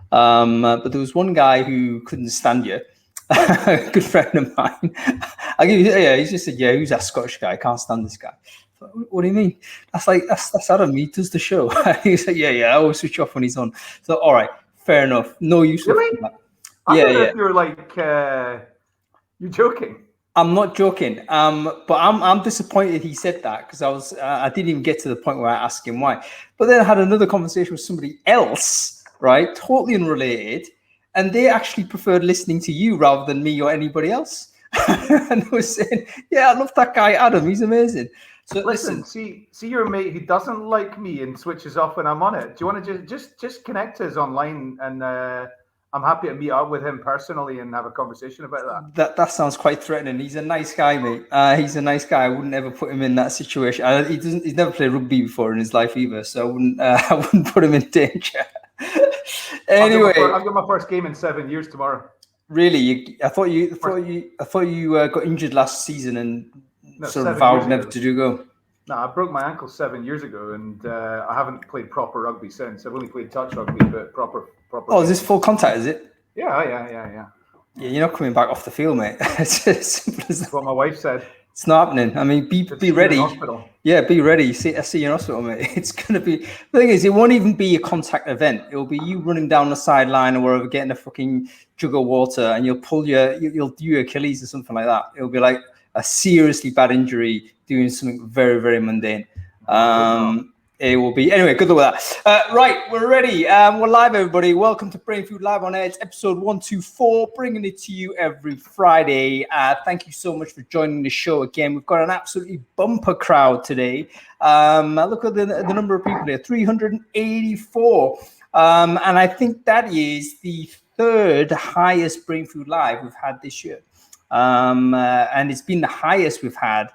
But there was one guy who couldn't stand you. A good friend of mine. I give you, he just said, yeah, who's that Scottish guy? I can't stand this guy. What do you mean? That's Adam. He does the show. He said, yeah, I always switch off when he's on. So, all right, fair enough. No use. Really? I don't know if you're like, you're joking. I'm not joking. But I'm disappointed he said that because I didn't even get to the point where I asked him why. But then I had another conversation with somebody else, right? Totally unrelated. And they actually preferred listening to you rather than me or anybody else. And they were saying, yeah, I love that guy, Adam. He's amazing. So listen, see your mate who doesn't like me and switches off when I'm on it. Do you want to just connect us online, and I'm happy to meet up with him personally and have a conversation about that. That sounds quite threatening. He's a nice guy, mate. He's a nice guy. I wouldn't ever put him in that situation. He's never played rugby before in his life either, so I wouldn't put him in danger. Anyway, I've got my first game in 7 years tomorrow. Really? I thought you got injured last season and sort of vowed never to go. No, I broke my ankle 7 years ago, and I haven't played proper rugby since. I've only played touch rugby, but proper. Oh, is this full contact? Is it? Yeah. Yeah, you're not coming back off the field, mate. It's as simple as that. That's what my wife said. It's not happening. I mean, be ready. Yeah, be ready. I see you in hospital, mate. It's going to be. The thing is, it won't even be a contact event. It'll be you running down the sideline or wherever, getting a fucking jug of water, and you'll do your Achilles or something like that. It'll be like a seriously bad injury doing something very, very mundane. It will be. Anyway, good luck with that. Right, we're ready. We're live, everybody. Welcome to Brainfood Live on Air. It's episode 124, bringing it to you every Friday. Thank you so much for joining the show again. We've got an absolutely bumper crowd today. Look at the number of people here, 384. And I think that is the third highest Brainfood Live we've had this year. And it's been the highest we've had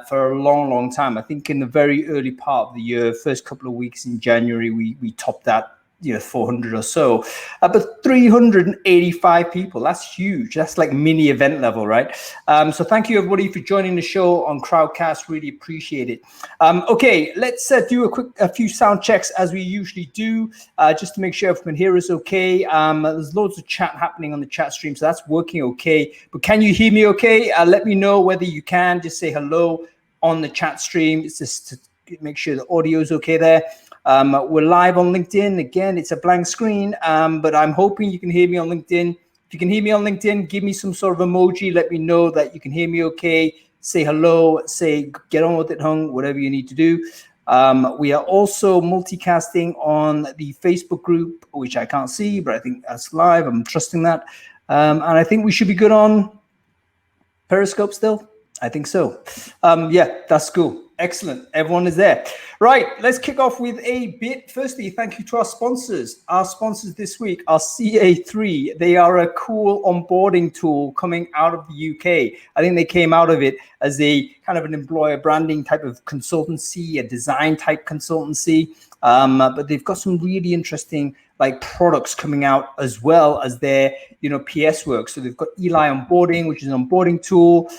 for a long time. I think in the very early part of the year, first couple of weeks in January, we topped that, 400 or so. But 385 people, that's huge. That's like mini event level, right? So thank you, everybody, for joining the show on Crowdcast. Really appreciate it. Okay, let's do a few sound checks as we usually do, just to make sure everyone can hear us okay. There's loads of chat happening on the chat stream, so that's working okay. But can you hear me okay? Let me know whether you can. Just say hello on the chat stream. It's just to make sure the audio is okay there. We're live on LinkedIn. Again, it's a blank screen, but I'm hoping you can hear me on LinkedIn. If you can hear me on LinkedIn, give me some sort of emoji. Let me know that you can hear me okay. Say hello. Say get on with it, hung, whatever you need to do. We are also multicasting on the Facebook group, which I can't see, but I think that's live. I'm trusting that. And I think we should be good on Periscope still. I think so. Yeah, that's cool. Excellent. Everyone is there. Right, let's kick off with a bit. Firstly, thank you to our sponsors. Our sponsors this week are CA3. They are a cool onboarding tool coming out of the UK. I think they came out of it as a kind of an employer branding type of consultancy, a design type consultancy. But they've got some really interesting products coming out as well as their PS work. So they've got Eli Onboarding, which is an onboarding tool.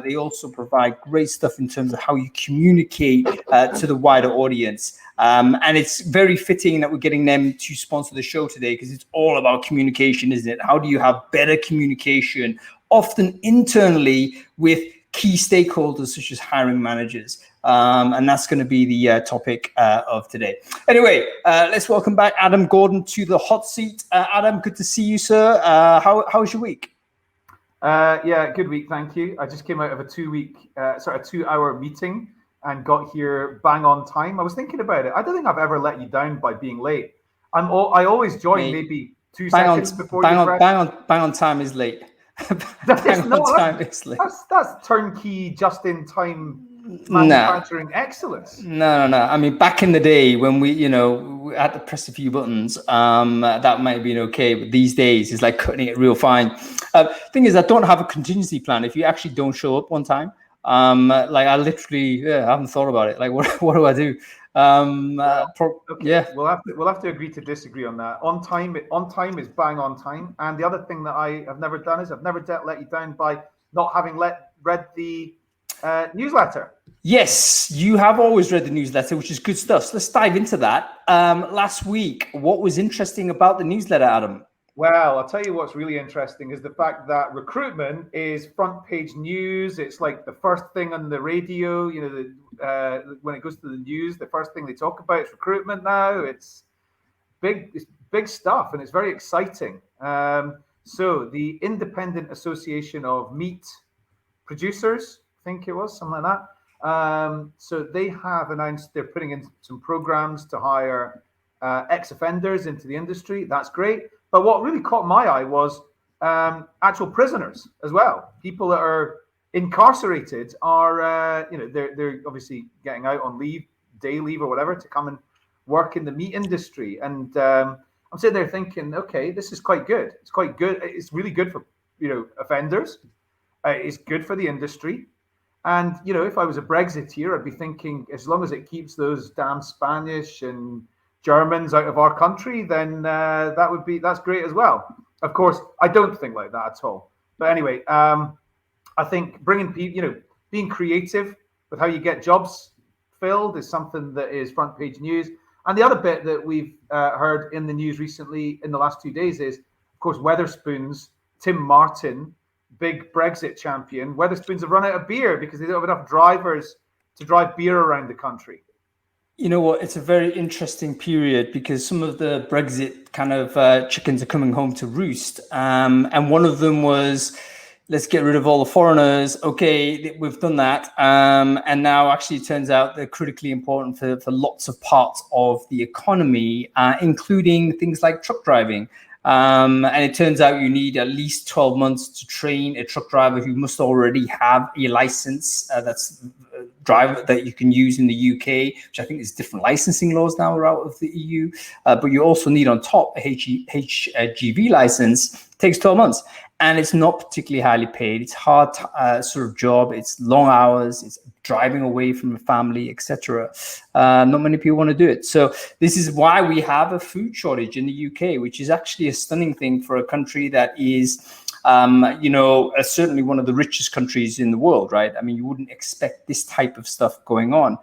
They also provide great stuff in terms of how you communicate to the wider audience. And it's very fitting that we're getting them to sponsor the show today, because it's all about communication, isn't it? How do you have better communication, often internally with key stakeholders such as hiring managers? And that's going to be the topic of today. Anyway, let's welcome back Adam Gordon to the hot seat. Adam, good to see you, sir. How was your week? Yeah, good week, thank you. I just came out of a 2-hour meeting and got here bang on time. I was thinking about it. I don't think I've ever let you down by being late. I always join maybe 2 seconds before you press. Bang on time is late. That's turnkey, just in time manufacturing excellence. No. I mean, back in the day when we had to press a few buttons, that might have been okay. But these days, it's like cutting it real fine. Thing is, I don't have a contingency plan. If you actually don't show up one time, I literally, I haven't thought about it. Like, what do I do? Okay. Yeah, we'll have to agree to disagree on that. On time is bang on time. And the other thing that I have never done is I've never let you down by not having read the newsletter. Yes, you have always read the newsletter, which is good stuff. So let's dive into that. Last week, what was interesting about the newsletter, Adam? Well, I'll tell you what's really interesting is the fact that recruitment is front page news. It's like the first thing on the radio, when it goes to the news, the first thing they talk about is recruitment now. It's big stuff, and it's very exciting. So the Independent Association of Meat Producers, I think it was, something like that. So they have announced they're putting in some programs to hire ex-offenders into the industry. That's great. But what really caught my eye was actual prisoners as well. People that are incarcerated are, they're obviously getting out on leave, day leave or whatever, to come and work in the meat industry. And I'm sitting there thinking, okay, this is quite good. It's quite good. It's really good for, offenders. It's good for the industry. And, if I was a Brexiteer, I'd be thinking, as long as it keeps those damn Spanish and Germans out of our country, then that's great as well. Of course, I don't think like that at all. But anyway, I think bringing people, being creative with how you get jobs filled is something that is front page news. And the other bit that we've heard in the news recently in the last 2 days is, of course, Wetherspoons, Tim Martin, big Brexit champion. Wetherspoons have run out of beer because they don't have enough drivers to drive beer around the country. You know what? It's a very interesting period because some of the Brexit kind of chickens are coming home to roost. And one of them was, let's get rid of all the foreigners. Okay, we've done that. And now actually it turns out they're critically important for lots of parts of the economy, including things like truck driving. And it turns out you need at least 12 months to train a truck driver who must already have a license that's driver that you can use in the UK, which I think is different licensing laws now are out of the EU. But you also need on top a HGV license. It takes 12 months. And it's not particularly highly paid. It's hard sort of job. It's long hours. It's driving away from a family, etc. Not many people want to do it. So this is why we have a food shortage in the UK, which is actually a stunning thing for a country that is, certainly one of the richest countries in the world, right? I mean, you wouldn't expect this type of stuff going on.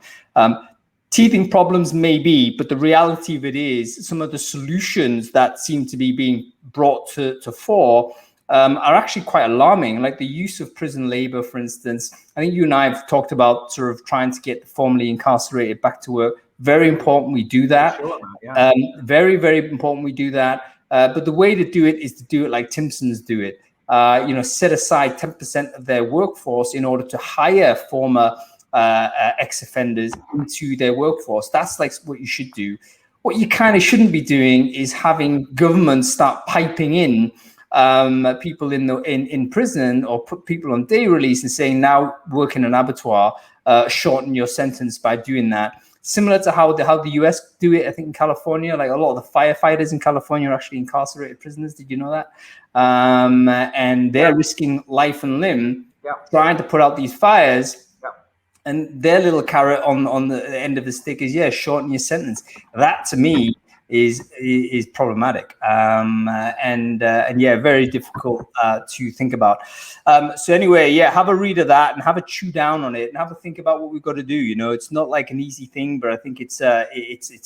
Teething problems may be, but the reality of it is some of the solutions that seem to be being brought to fore are actually quite alarming, like the use of prison labor, for instance. I think you and I have talked about sort of trying to get the formerly incarcerated back to work. Very important we do that. Sure, yeah. Very, very important we do that. But the way to do it is to do it like Timpsons do it. Set aside 10% of their workforce in order to hire former ex-offenders into their workforce. That's like what you should do. What you kind of shouldn't be doing is having governments start piping in people in prison or put people on day release and saying, now work in an abattoir, shorten your sentence by doing that. Similar to how the US do it, I think in California, like a lot of the firefighters in California are actually incarcerated prisoners. Did you know that? And they're risking life and limb trying to put out these fires. And their little carrot on the end of the stick is, shorten your sentence. That to me is problematic and very difficult to think about. So anyway, have a read of that and have a chew down on it and have a think about what we've got to do. It's not like an easy thing, but I think it's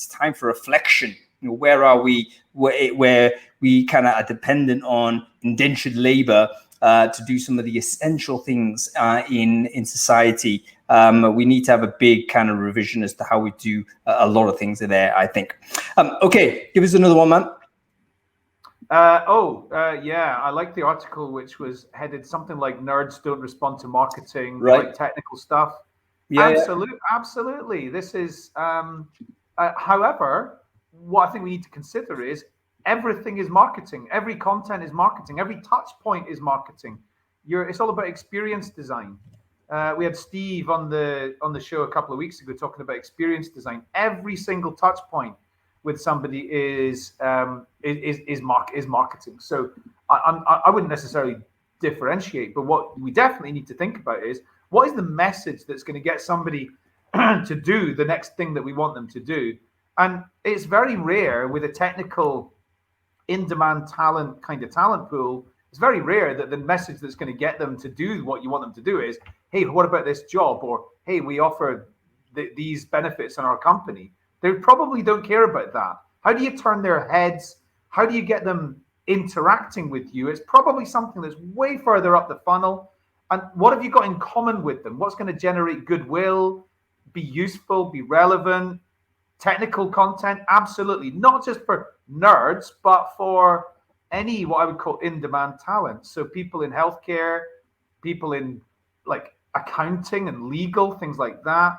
time for reflection. Where are we? Where we kind of are dependent on indentured labor to do some of the essential things in society. We need to have a big kind of revision as to how we do a lot of things there, I think. Okay, give us another one, man. I like the article, which was headed something like "Nerds Don't Respond to Marketing," right? Like technical stuff. Absolutely. This is, however, what I think we need to consider is everything is marketing. Every content is marketing. Every touch point is marketing. It's all about experience design. We had Steve on the show a couple of weeks ago talking about experience design. Every single touch point with somebody is marketing. So I wouldn't necessarily differentiate, but what we definitely need to think about is what is the message that's going to get somebody to do the next thing that we want them to do. And it's very rare with a technical in-demand talent pool, it's very rare that the message that's going to get them to do what you want them to do is, hey, what about this job? Or, hey, we offer these benefits in our company. They probably don't care about that. How do you turn their heads? How do you get them interacting with you? It's probably something that's way further up the funnel. And what have you got in common with them? What's going to generate goodwill, be useful, be relevant? Technical content? Absolutely. Not just for nerds, but for any what I would call in-demand talent. So people in healthcare, people in like accounting and legal, things like that.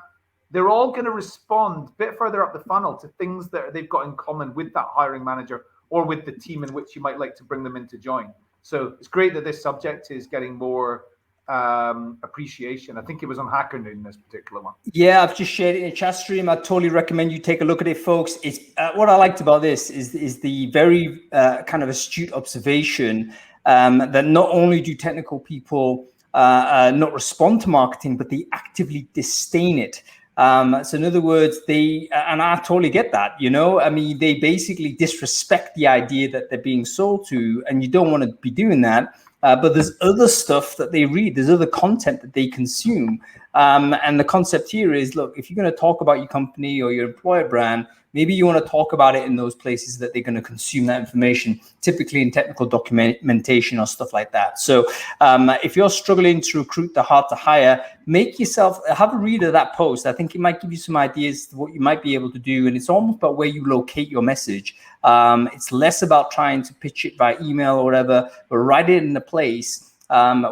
They're all going to respond a bit further up the funnel to things that they've got in common with that hiring manager or with the team in which you might like to bring them in to join. So it's great that this subject is getting more appreciation. I think it was on Hacker Noon, this particular one. Yeah, I've just shared it in a chat stream. I totally recommend you take a look at it, folks. It's what I liked about this is the very kind of astute observation that not only do technical people not respond to marketing, but they actively disdain it. So in other words, and I totally get that, you know, I mean, they basically disrespect the idea that they're being sold to, and you don't want to be doing that. But there's other stuff that they read. There's other content that they consume. And the concept here is, look, if you're going to talk about your company or your employer brand, maybe you want to talk about it in those places that they're going to consume that information, typically in technical documentation or stuff like that. So if you're struggling to recruit the hard to hire, have a read of that post. I think it might give you some ideas to what you might be able to do. And it's almost about where you locate your message. It's less about trying to pitch it by email or whatever, but write it in a place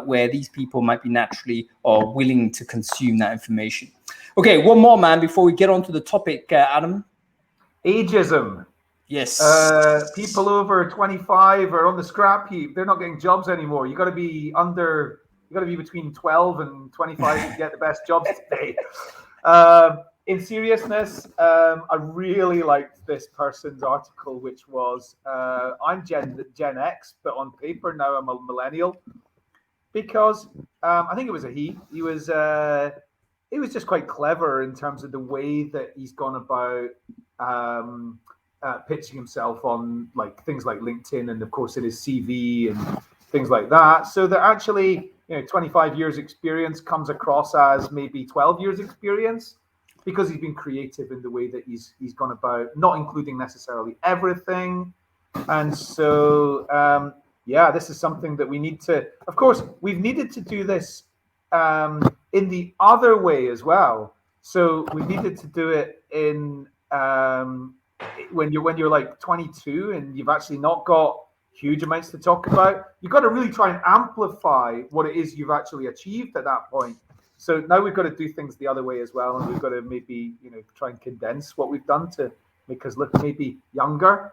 where these people might be naturally or willing to consume that information. Okay, one more, man, before we get on to the topic, Adam. Ageism. Yes. People over 25 are on the scrap heap. They're not getting jobs anymore. You got to be between 12 and 25 to get the best jobs today. In seriousness, I really liked this person's article, which was, I'm Gen X, but on paper now I'm a millennial, because I think it was a he. He was just quite clever in terms of the way that he's gone about pitching himself on like things like LinkedIn and of course in his CV and things like that. So that actually, 25 years experience comes across as maybe 12 years experience, because he's been creative in the way that he's gone about not including necessarily everything. And so, this is something that we need to, of course, we've needed to do this in the other way as well. So we needed to do it in when you're like 22 and you've actually not got huge amounts to talk about. You've got to really try and amplify what it is you've actually achieved at that point. So now we've got to do things the other way as well, and we've got to maybe try and condense what we've done to make us look maybe younger.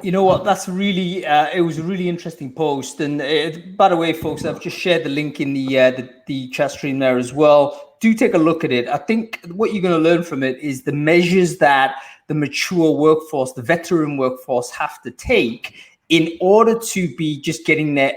You know what? That's really it was a really interesting post. And by the way, folks, I've just shared the link in the chat stream there as well. Do take a look at it. I think what you're going to learn from it is the measures that the mature workforce, the veteran workforce, have to take in order to be just getting their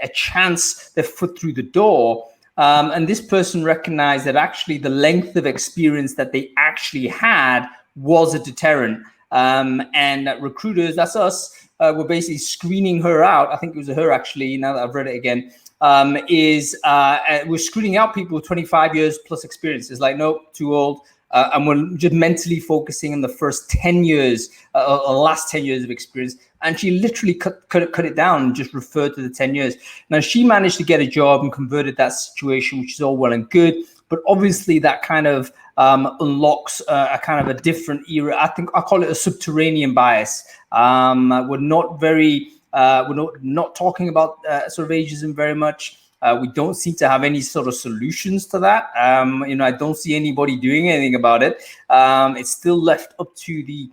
foot through the door. And this person recognized that actually the length of experience that they actually had was a deterrent. And recruiters, that's us, were basically screening her out. I think it was her actually, now that I've read it again, we're screening out people with 25 years plus experience. It's like, nope, too old. And we're just mentally focusing on the first 10 years, or last 10 years of experience. And she literally cut it down and just referred to the 10 years. Now, she managed to get a job and converted that situation, which is all well and good. But obviously that kind of unlocks a kind of a different era. I think I call it a subterranean bias. We're not talking about sort of ageism very much. We don't seem to have any sort of solutions to that. I don't see anybody doing anything about it. It's still left up to the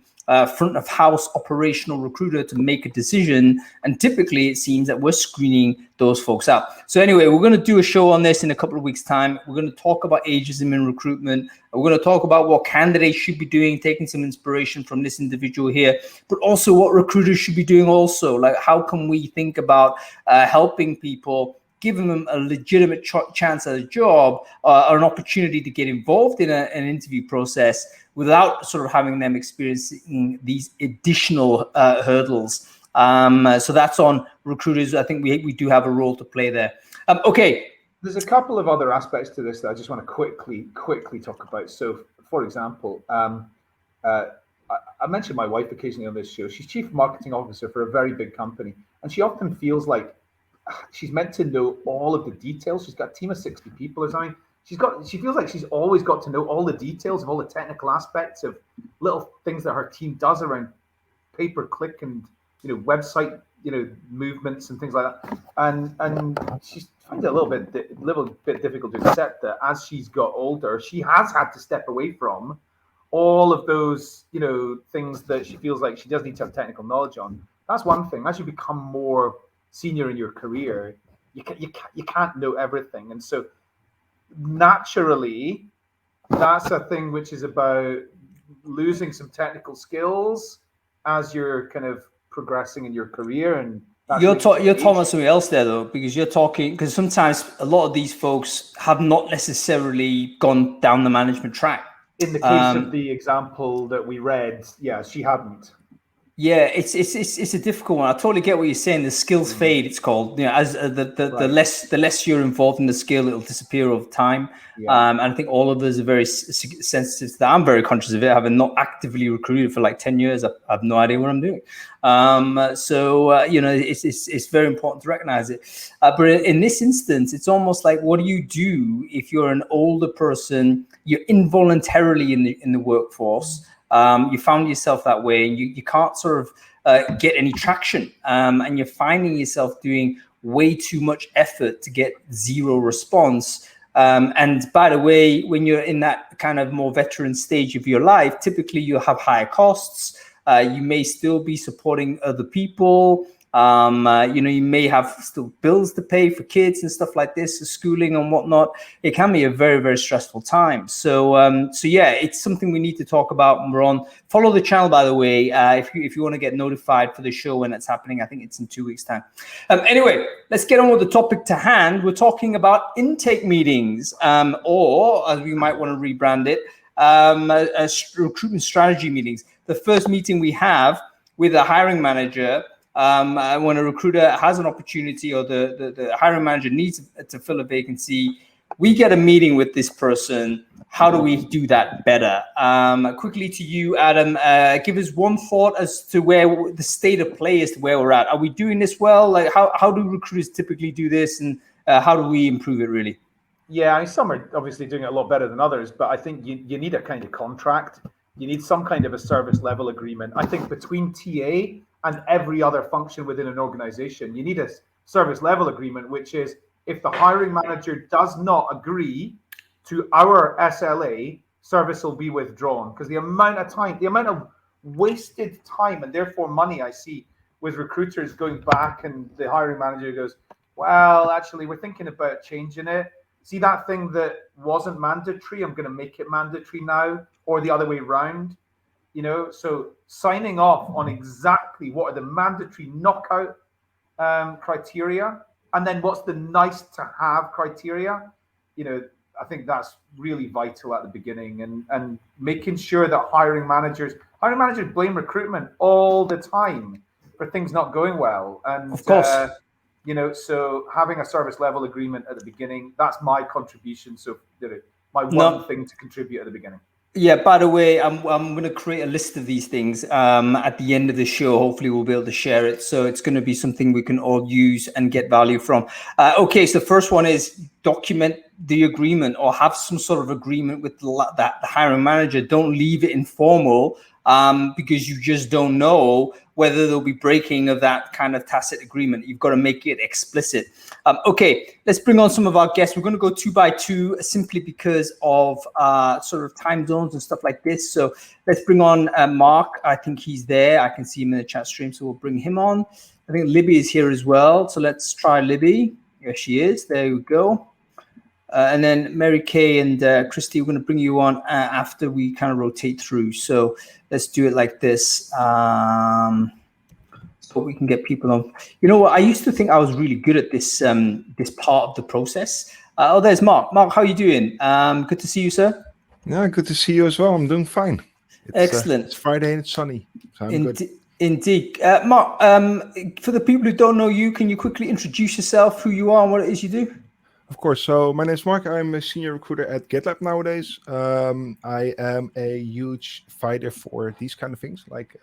front of house operational recruiter to make a decision. And typically it seems that we're screening those folks out. So anyway, we're going to do a show on this in a couple of weeks' time. We're going to talk about ageism in recruitment. We're going to talk about what candidates should be doing, taking some inspiration from this individual here, but also what recruiters should be doing also. Like, how can we think about helping people, giving them a legitimate chance at a job or an opportunity to get involved in an interview process without sort of having them experiencing these additional hurdles. So that's on recruiters. I think we do have a role to play there. Okay. There's a couple of other aspects to this that I just want to quickly talk about. So, for example, I mentioned my wife occasionally on this show. She's chief marketing officer for a very big company, and she often feels like she's meant to know all of the details. She's got a team of 60 people or something. She feels like she's always got to know all the details of all the technical aspects of little things that her team does around pay-per-click and website movements and things like that. And she finds it a little bit difficult to accept that as she's got older, she has had to step away from all of those things that she feels like she does need to have technical knowledge on. That's one thing. As you become more senior in your career, you can't know everything, and so naturally that's a thing which is about losing some technical skills as you're kind of progressing in your career. And you're talking about something else there, though, because sometimes a lot of these folks have not necessarily gone down the management track. In the case of the example that we read, yeah, she hadn't. Yeah, it's a difficult one. I totally get what you're saying. The skills fade, it's called. As the less you're involved in the skill, it'll disappear over time. Yeah. And I think all of us are very sensitive to that. I'm very conscious of it. Having not actively recruited for like 10 years, I have no idea what I'm doing. It's very important to recognize it. But in this instance, it's almost like, what do you do if you're an older person? You're involuntarily in the workforce. You found yourself that way, and you can't sort of get any traction, and you're finding yourself doing way too much effort to get zero response. And by the way, when you're in that kind of more veteran stage of your life, typically you have higher costs. You may still be supporting other people. You may have still bills to pay for kids and stuff like this, schooling and whatnot. It can be a very, very stressful time. So yeah, it's something we need to talk about. And we're on. Follow the channel, by the way, if you want to get notified for the show when it's happening. I think it's in 2 weeks' time. Anyway, let's get on with the topic to hand. We're talking about intake meetings, or as we might want to rebrand it, recruitment strategy meetings. The first meeting we have with a hiring manager. When a recruiter has an opportunity, or the hiring manager needs to fill a vacancy, we get a meeting with this person. How do we do that better? Quickly to you, Adam, give us one thought as to where the state of play is, to where we're at. Are we doing this well? Like, how do recruiters typically do this, and how do we improve it really? Yeah, some are obviously doing it a lot better than others, but I think you need a kind of contract. You need some kind of a service level agreement. I think between TA and every other function within an organization, you need a service level agreement, which is if the hiring manager does not agree to our SLA, service will be withdrawn. Because the amount of wasted time and therefore money I see with recruiters going back, and the hiring manager goes, well, actually, we're thinking about changing it. See, that thing that wasn't mandatory, I'm going to make it mandatory now, or the other way around. So signing off on exactly what are the mandatory knockout criteria, and then what's the nice to have criteria, I think that's really vital at the beginning, and making sure that hiring managers blame recruitment all the time for things not going well. And of course, so having a service level agreement at the beginning, that's my contribution. So my one thing to contribute at the beginning. Yeah, by the way, I'm going to create a list of these things at the end of the show. Hopefully we'll be able to share it. So it's going to be something we can all use and get value from. Okay, so the first one is document the agreement, or have some sort of agreement with the hiring manager. Don't leave it informal, because you just don't know whether there'll be breaking of that kind of tacit agreement. You've got to make it explicit. Okay, let's bring on some of our guests. We're going to go 2 by 2 simply because of sort of time zones and stuff like this. So let's bring on Mark. I think he's there. I can see him in the chat stream, so we'll bring him on. I think Libby is here as well. So let's try Libby. Here she is. There we go. And then Mary Kay and Christy, we're going to bring you on after we kind of rotate through. So let's do it like this. So we can get people on. You know what? I used to think I was really good at this this part of the process. Oh, there's Mark. Mark, how are you doing? Good to see you, sir. Yeah, good to see you as well. I'm doing fine. Excellent. It's Friday and it's sunny. So I'm good. Indeed. Mark, for the people who don't know you, can you quickly introduce yourself, who you are and what it is you do? Of course. So my name is Mark. I'm a senior recruiter at Gitlab nowadays. I am a huge fighter for these kind of things, like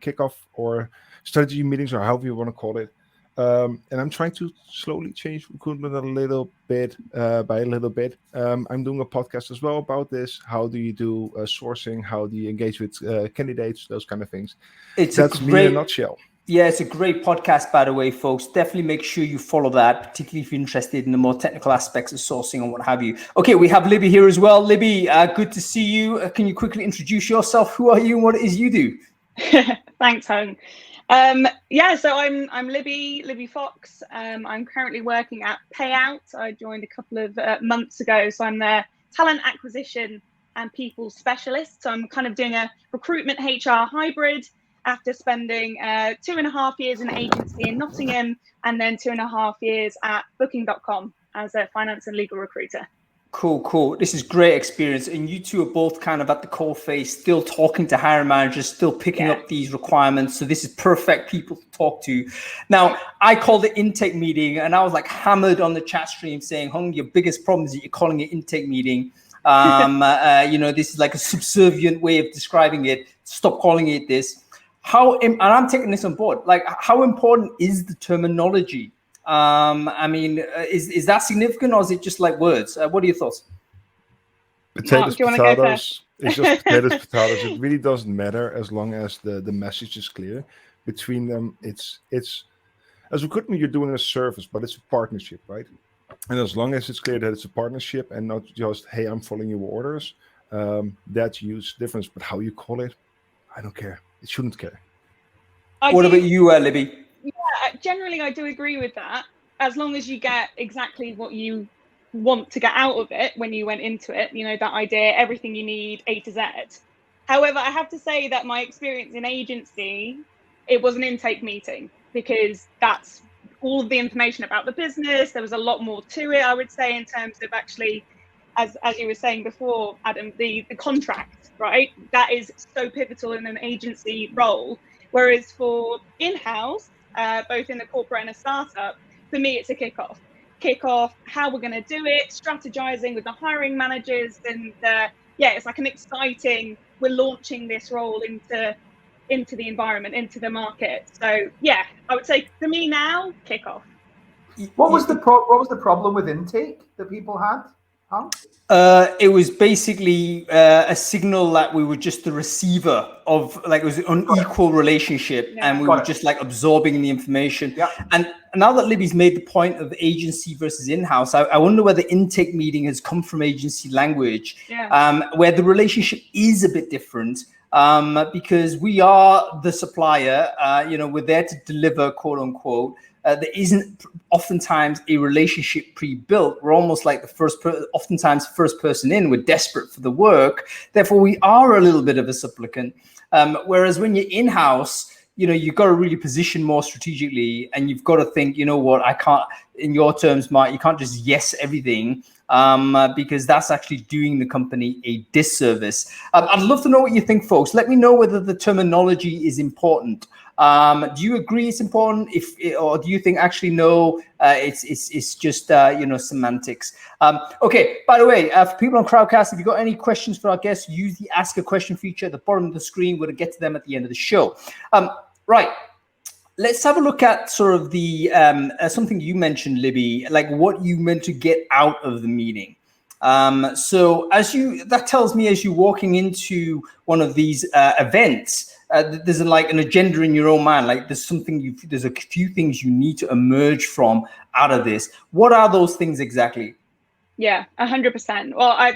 kickoff or strategy meetings, or however you want to call it. And I'm trying to slowly change recruitment a little bit by a little bit. I'm doing a podcast as well about this. How do you do sourcing? How do you engage with candidates? Those kind of things. That's me in a nutshell. Yeah, it's a great podcast, by the way, folks. Definitely make sure you follow that, particularly if you're interested in the more technical aspects of sourcing and what have you. Okay, we have Libby here as well. Libby, good to see you. Can you quickly introduce yourself? Who are you and what it is you do? Thanks, Hung. So I'm Libby Fox. I'm currently working at Payaut. I joined a couple of months ago, so I'm their talent acquisition and people specialist. So I'm kind of doing a recruitment HR hybrid, after spending 2.5 years in an agency in Nottingham and then 2.5 years at Booking.com as a finance and legal recruiter. Cool. This is great experience. And you two are both kind of at the coalface, still talking to hiring managers, still picking up these requirements. So this is perfect people to talk to. Now, I called it intake meeting and I was like hammered on the chat stream saying, Hung, your biggest problem is that you're calling it intake meeting. This is like a subservient way of describing it. Stop calling it this. And I'm taking this on board, like how important is the terminology? Is that significant or is it just like words? What are your thoughts? Potatoes, potatoes. It's just potatoes, potatoes. It really doesn't matter as long as the message is clear between them. It's as recruitment, you're doing a service, but it's a partnership, right? And as long as it's clear that it's a partnership and not just, hey, I'm following your orders, that's huge difference. But how you call it, I don't care. It shouldn't care. What about you, Libby? Yeah, generally I do agree with that. As long as you get exactly what you want to get out of it when you went into it, that idea, everything you need, A to Z. However, I have to say that my experience in agency, it was an intake meeting because that's all of the information about the business. There was a lot more to it, I would say, in terms of actually, as you were saying before, Adam, the contract, right? That is so pivotal in an agency role. Whereas for in-house, both in a corporate and a startup, for me, it's a kickoff, how we're going to do it, strategizing with the hiring managers. And it's like an exciting, we're launching this role into the environment, into the market. So yeah, I would say for me now, kickoff. What was the problem with intake that people had? Huh? It was basically a signal that we were just the receiver of, like, it was an unequal relationship, and we were just like absorbing the information. Yeah. And now that Libby's made the point of agency versus in-house, I wonder whether intake meeting has come from agency language, where the relationship is a bit different. Because we are the supplier, we're there to deliver, quote unquote. There isn't oftentimes a relationship pre-built. We're almost like oftentimes first person in. We're desperate for the work. Therefore, we are a little bit of a supplicant. Whereas when you're in-house, you've got to really position more strategically, and you've got to think, I can't, in your terms, Mark, you can't just yes everything. Because that's actually doing the company a disservice. I'd love to know what you think, folks. Let me know whether the terminology is important. Do you agree it's important? Or do you think actually no? It's just semantics. Okay. By the way, for people on Crowdcast, if you've got any questions for our guests, use the Ask a Question feature at the bottom of the screen. We're going to get to them at the end of the show. Right. Let's have a look at sort of the something you mentioned, Libby, like what you meant to get out of the meeting. So that tells me as you're walking into one of these events, there's like an agenda in your own mind. Like there's a few things you need to emerge from out of this. What are those things exactly? Yeah, 100%. Well,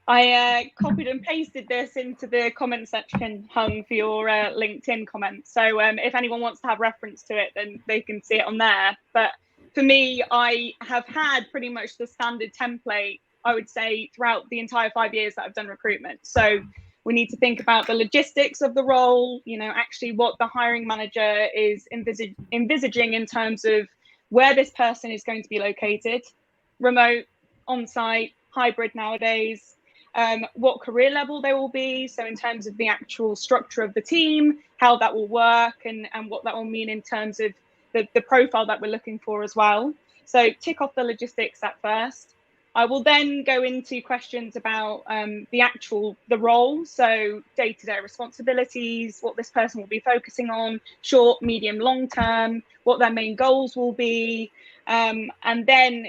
I copied and pasted this into the comment section, Hung, for your LinkedIn comment. So if anyone wants to have reference to it, then they can see it on there. But for me, I have had pretty much the standard template, I would say, throughout the entire 5 years that I've done recruitment. So we need to think about the logistics of the role, actually what the hiring manager is envisaging in terms of where this person is going to be located, remote, on-site, hybrid nowadays. what career level they will be. So in terms of the actual structure of the team, how that will work, and what that will mean in terms of the profile that we're looking for as well. So tick off the logistics at first. I will then go into questions about the role, so day-to-day responsibilities, what this person will be focusing on, short, medium, long term, what their main goals will be, and then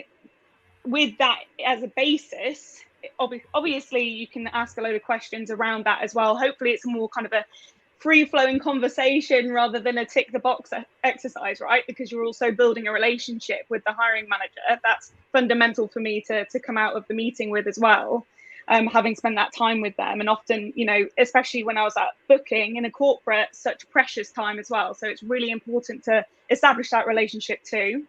with that as a basis, obviously you can ask a load of questions around that as well. Hopefully it's more kind of a free-flowing conversation rather than a tick the box exercise, right? Because you're also building a relationship with the hiring manager. That's fundamental for me to come out of the meeting with as well, having spent that time with them. And often, you know, especially when I was at booking in a corporate, such precious time as well. So it's really important to establish that relationship too.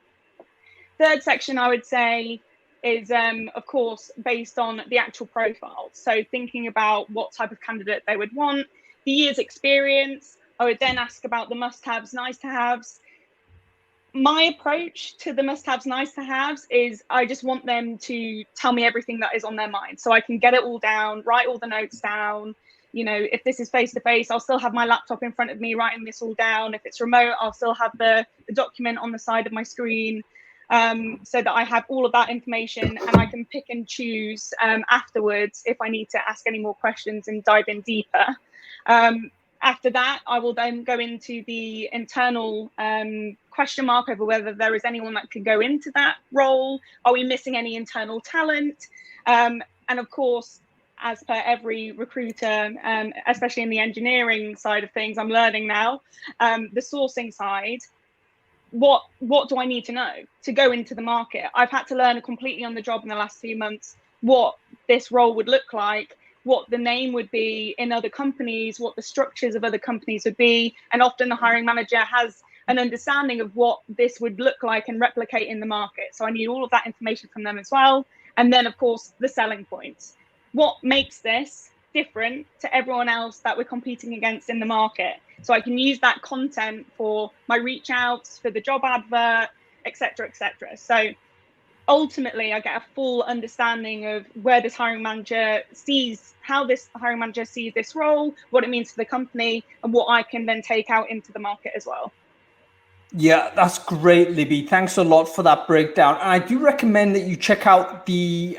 Third section, I would say, is, of course, based on the actual profile. So thinking about what type of candidate they would want, the year's experience. I would then ask about the must-haves, nice-to-haves. My approach to the must-haves, nice-to-haves is I just want them to tell me everything that is on their mind, so I can get it all down, write all the notes down. You know, if this is face-to-face, I'll still have my laptop in front of me writing this all down. If it's remote, I'll still have the document on the side of my screen, so that I have all of that information and I can pick and choose afterwards if I need to ask any more questions and dive in deeper. After that, I will then go into the internal question mark over whether there is anyone that could go into that role. Are we missing any internal talent? And of course, as per every recruiter, especially in the engineering side of things, I'm learning now, the sourcing side, what do I need to know to go into the market? I've had to learn completely on the job in the last few months what this role would look like, what the name would be in other companies, what the structures of other companies would be. And often the hiring manager has an understanding of what this would look like and replicate in the market. So I need all of that information from them as well. And then, of course, the selling points. What makes this different to everyone else that we're competing against in the market? So I can use that content for my reach outs, for the job advert, et cetera, et cetera. So ultimately, I get a full understanding of where this hiring manager sees, how this hiring manager sees this role, what it means for the company, and what I can then take out into the market as well. Yeah, that's great, Libby. Thanks a lot for that breakdown. And I do recommend that you check out the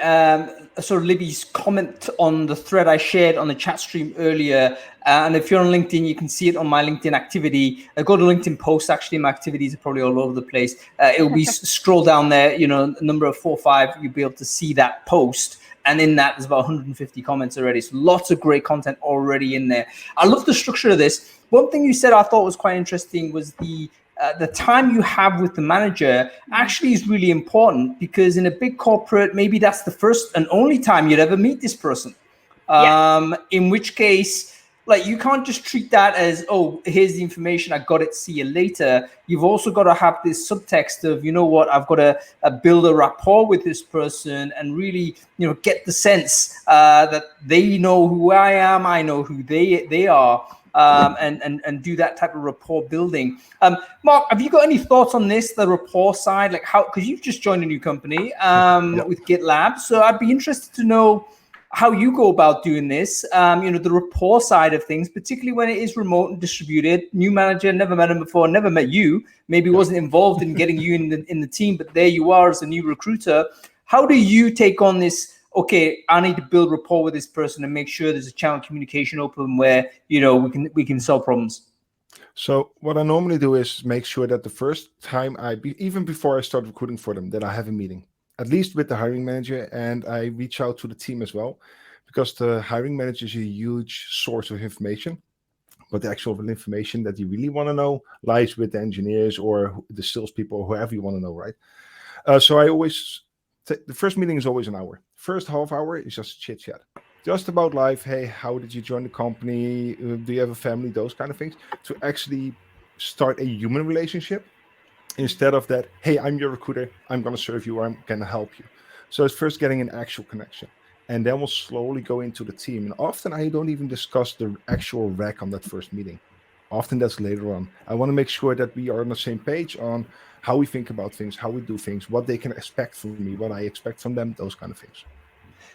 sort of Libby's comment on the thread I shared on the chat stream earlier. And if you're on LinkedIn, you can see it on my LinkedIn activity. Go to LinkedIn posts. Actually, my activities are probably all over the place. It'll be scroll down there, you know, number of 4 or 5, you'll be able to see that post. And in that, there's about 150 comments already. So lots of great content already in there. I love the structure of this. One thing you said I thought was quite interesting was the time you have with the manager actually is really important, because in a big corporate, maybe that's the first and only time you'd ever meet this person. In which case, like, you can't just treat that as, oh, here's the information, I got it, see you later. You've also got to have this subtext of, you know what, I've got to build a rapport with this person and really, you know, get the sense that they know who I am, I know who they are. And do that type of rapport building. Mark, have you got any thoughts on this, the rapport side? Like, how, because you've just joined a new company with Gitlab. So I'd be interested to know how you go about doing this, you know, the rapport side of things, particularly when it is remote and distributed. New manager, never met him before, never met you, maybe wasn't involved in getting you in the team, but there you are as a new recruiter. How do you take on this? Okay, I need to build rapport with this person and make sure there's a channel of communication open where, you know, we can solve problems. So what I normally do is make sure that the first time even before I start recruiting for them, that I have a meeting, at least with the hiring manager, and I reach out to the team as well, because the hiring manager is a huge source of information. But the actual information that you really want to know lies with the engineers or the salespeople or whoever you want to know, right? So I always, the first meeting is always an hour. First half hour is just chit chat, just about life. Hey, how did you join the company? Do you have a family? Those kind of things, to actually start a human relationship instead of that. Hey, I'm your recruiter. I'm going to serve you, or I'm going to help you. So it's first getting an actual connection, and then we'll slowly go into the team. And often I don't even discuss the actual rec on that first meeting. Often that's later on. I want to make sure that we are on the same page on how we think about things, how we do things, what they can expect from me, what I expect from them, those kind of things.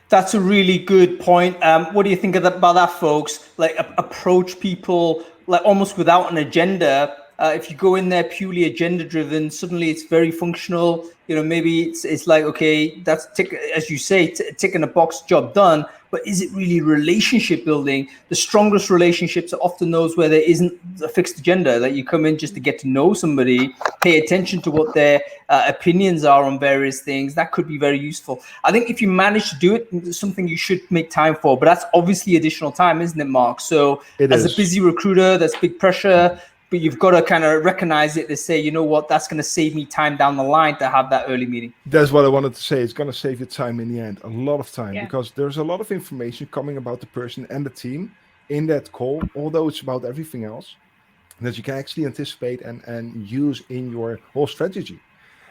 That's a really good point. What do you think about that, folks? Like approach people like almost without an agenda. If you go in there purely agenda driven, suddenly it's very functional. Maybe it's like, okay, that's as you say, ticking a box, job done. But is it really relationship building? The strongest relationships are often those where there isn't a fixed agenda, that you come in just to get to know somebody, pay attention to what their opinions are on various things. That could be very useful. I think if you manage to do it, it's something you should make time for, but that's obviously additional time, isn't it, Mark? So as a busy recruiter, that's big pressure, but you've got to kind of recognize it to say, you know what, that's going to save me time down the line to have that early meeting. That's what I wanted to say. It's going to save you time in the end, a lot of time, because there's a lot of information coming about the person and the team in that call, although it's about everything else that you can actually anticipate and use in your whole strategy.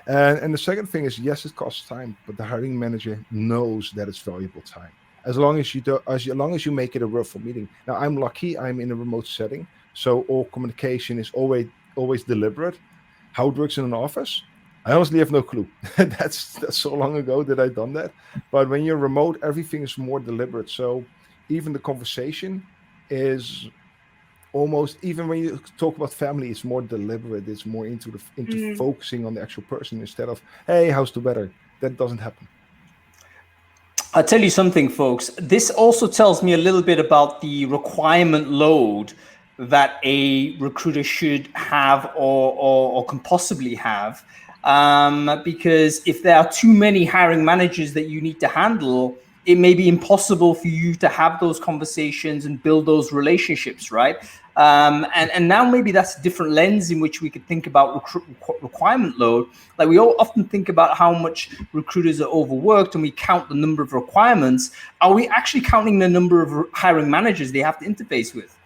And the second thing is, yes, it costs time, but the hiring manager knows that it's valuable time. As long as you make it a worthwhile meeting. Now, I'm lucky. I'm in a remote setting, so all communication is always deliberate. How it works in an office, I honestly have no clue. That's so long ago that I've done that. But when you're remote, everything is more deliberate. So even the conversation is almost, even when you talk about family, it's more deliberate. It's more into focusing on the actual person instead of, hey, how's the weather? That doesn't happen. I'll tell you something, folks. This also tells me a little bit about the requirement load that a recruiter should have or can possibly have. Because if there are too many hiring managers that you need to handle, it may be impossible for you to have those conversations and build those relationships, right? And now maybe that's a different lens in which we could think about requirement load. Like we all often think about how much recruiters are overworked and we count the number of requirements. Are we actually counting the number of hiring managers they have to interface with?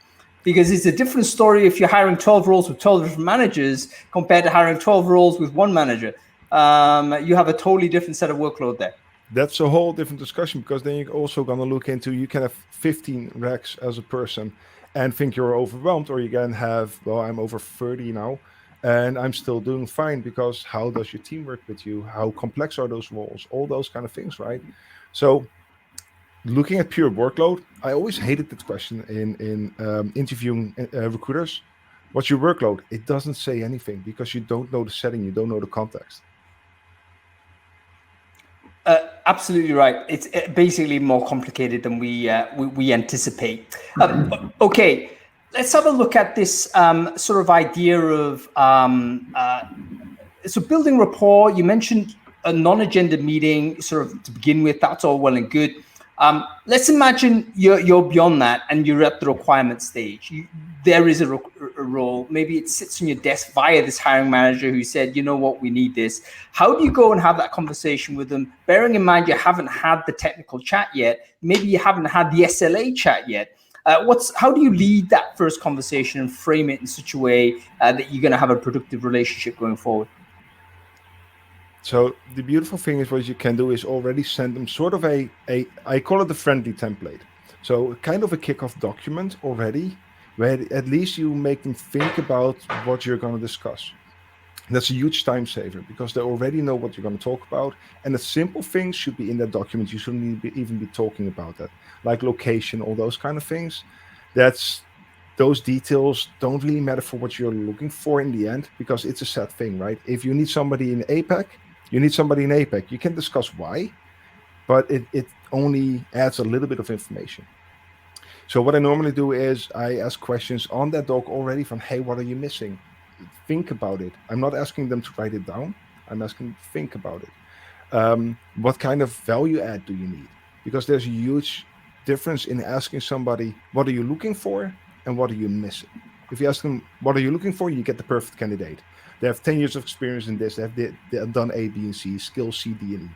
Because it's a different story if you're hiring 12 roles with 12 different managers compared to hiring 12 roles with one manager. You have a totally different set of workload there. That's a whole different discussion, because then you're also going to look into, you can have 15 recs as a person and think you're overwhelmed, or you can have, well, I'm over 30 now and I'm still doing fine, because how does your team work with you? How complex are those roles? All those kind of things, right? So looking at pure workload, I always hated this question in interviewing recruiters. What's your workload? It doesn't say anything, because you don't know the setting, you don't know the context. Absolutely right. It's basically more complicated than we anticipate. Okay, let's have a look at this sort of idea of so building rapport. You mentioned a non-agenda meeting, sort of to begin with. That's all well and good. Let's imagine you're beyond that and you're at the requirement stage. There is a role. Maybe it sits on your desk via this hiring manager who said, you know what, we need this. How do you go and have that conversation with them? Bearing in mind you haven't had the technical chat yet. Maybe you haven't had the SLA chat yet. How do you lead that first conversation and frame it in such a way that you're going to have a productive relationship going forward? So the beautiful thing is, what you can do is already send them sort of I call it the friendly template. So kind of a kickoff document already, where at least you make them think about what you're going to discuss. That's a huge time saver, because they already know what you're going to talk about. And the simple things should be in that document. You shouldn't even be talking about that, like location, all those kind of things. Those details don't really matter for what you're looking for in the end, because it's a set thing, right? If you need somebody in APAC, you need somebody in APAC. You can discuss why, but it only adds a little bit of information. So what I normally do is I ask questions on that doc already from, hey, what are you missing? Think about it. I'm not asking them to write it down. I'm asking them to think about it. What kind of value add do you need? Because there's a huge difference in asking somebody, what are you looking for and what are you missing? If you ask them, what are you looking for? You get the perfect candidate. They have 10 years of experience in this. They have done A, B, and C, skills C, D, and E.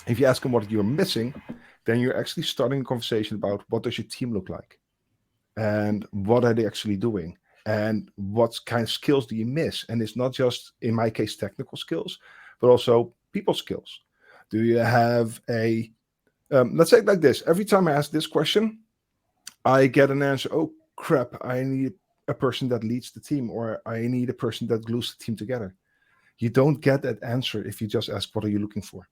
If you ask them what you're missing, then you're actually starting a conversation about what does your team look like? And what are they actually doing? And what kind of skills do you miss? And it's not just, in my case, technical skills, but also people skills. Do you have let's say it like this. Every time I ask this question, I get an answer, oh, crap, I need a person that leads the team, or I need a person that glues the team together. You don't get that answer if you just ask, what are you looking for?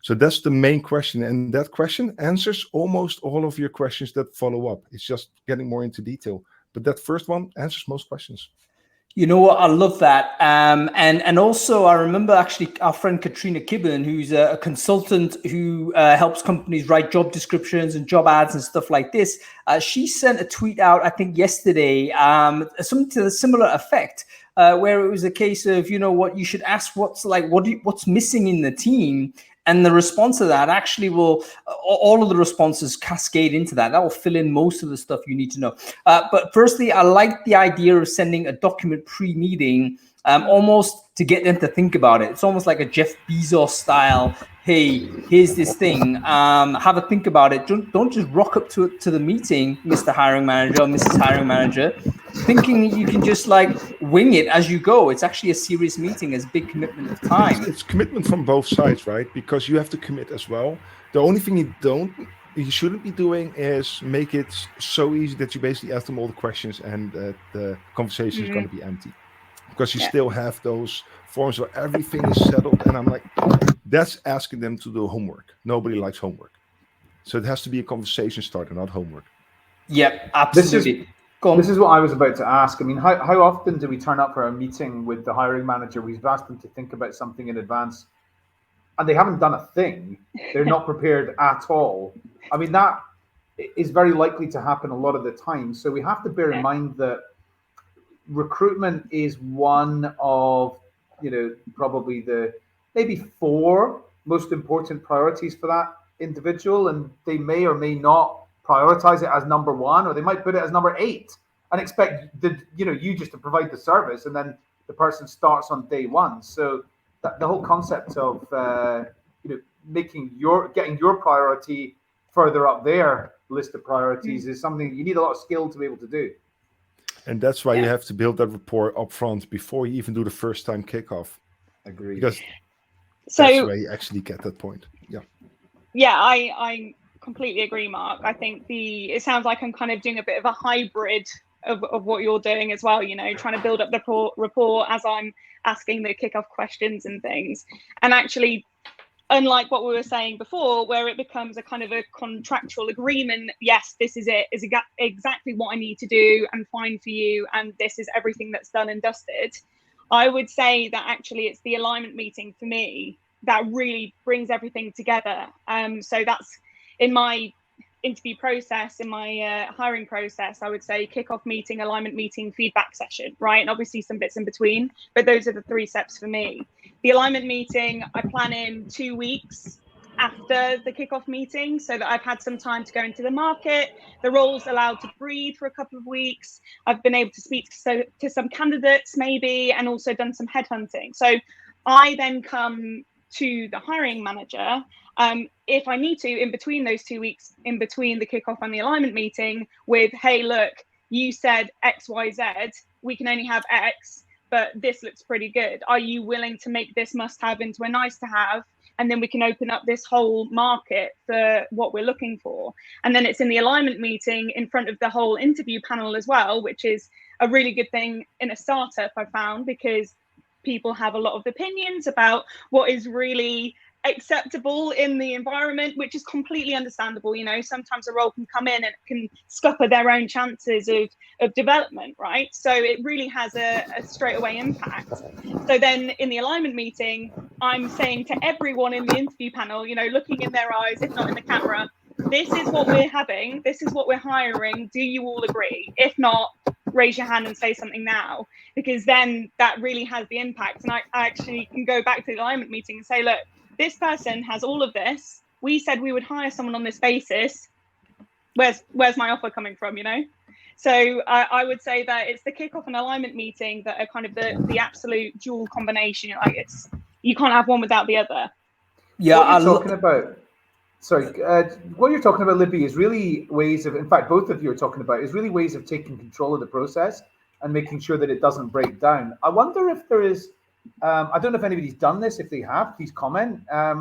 So that's the main question. And that question answers almost all of your questions that follow up. It's just getting more into detail. But that first one answers most questions. You know what? I love that. And also, I remember actually our friend Katrina Kibben, who's a consultant who helps companies write job descriptions and job ads and stuff like this. She sent a tweet out, I think yesterday, something to a similar effect, where it was a case of, you know what, you should ask what's missing in the team. And the response to that actually will, all of the responses cascade into that. That will fill in most of the stuff you need to know. But firstly, I like the idea of sending a document pre-meeting, almost to get them to think about it. It's almost like a Jeff Bezos style. Hey, here's this thing. Have a think about it. Don't just rock up to the meeting, Mr. Hiring Manager or Mrs. Hiring Manager, thinking that you can just like wing it as you go. It's actually a serious meeting. It's a big commitment of time. It's commitment from both sides, right? Because you have to commit as well. The only thing you shouldn't be doing is make it so easy that you basically ask them all the questions and the conversation is going to be empty. Because you still have those forms where everything is settled. And I'm like, that's asking them to do homework. Nobody likes homework. So it has to be a conversation starter, not homework. Yeah, absolutely. This is what I was about to ask. I mean, how often do we turn up for a meeting with the hiring manager? We've asked them to think about something in advance and they haven't done a thing. They're not prepared at all. I mean, that is very likely to happen a lot of the time. So we have to bear in mind that recruitment is one of, probably the maybe 4 most important priorities for that individual. And they may or may not prioritize it as number 1, or they might put it as number 8 and expect you just to provide the service, and then the person starts on day 1. So the whole concept of getting your priority further up their list of priorities is something you need a lot of skill to be able to do. And that's why you have to build that rapport up front before you even do the first time kickoff. Agreed. Because that's where you actually get that point. Yeah, I completely agree, Mark. I think it sounds like I'm kind of doing a bit of a hybrid of what you're doing as well, trying to build up the rapport as I'm asking the kickoff questions and things. And actually, unlike what we were saying before, where it becomes a kind of a contractual agreement, yes, this is it, is exactly what I need to do and find for you, and this is everything that's done and dusted. I would say that actually it's the alignment meeting for me that really brings everything together. So that's in my interview process, in my hiring process, I would say kickoff meeting, alignment meeting, feedback session, right? And obviously some bits in between, but those are the 3 steps for me. The alignment meeting, I plan in 2 weeks after the kickoff meeting so that I've had some time to go into the market. The role's allowed to breathe for a couple of weeks. I've been able to speak to some candidates maybe, and also done some headhunting. So I then come to the hiring manager if I need to, in between those 2 weeks, in between the kickoff and the alignment meeting, with, hey, look, you said X, Y, Z, we can only have X, but this looks pretty good. Are you willing to make this must-have into a nice-to-have? And then we can open up this whole market for what we're looking for. And then it's in the alignment meeting in front of the whole interview panel as well, which is a really good thing in a startup, I found, because people have a lot of opinions about what is really acceptable in the environment, which is completely understandable. Sometimes a role can come in and it can scupper their own chances of development, right? So it really has a straightaway impact. So then in the alignment meeting, I'm saying to everyone in the interview panel, looking in their eyes, if not in the camera, this is what we're having, this is what we're hiring, do you all agree? If not, raise your hand and say something now, because then that really has the impact. And I actually can go back to the alignment meeting and say, look, this person has all of this. We said we would hire someone on this basis. Where's my offer coming from, So I would say that it's the kickoff and alignment meeting that are kind of the absolute dual combination. Like you can't have one without the other. Yeah, what you're talking about. Sorry, what you're talking about, Libby, is really ways of, in fact, both of you are talking about, is really ways of taking control of the process and making sure that it doesn't break down. I wonder if there is, I don't know if anybody's done this. If they have, please comment. I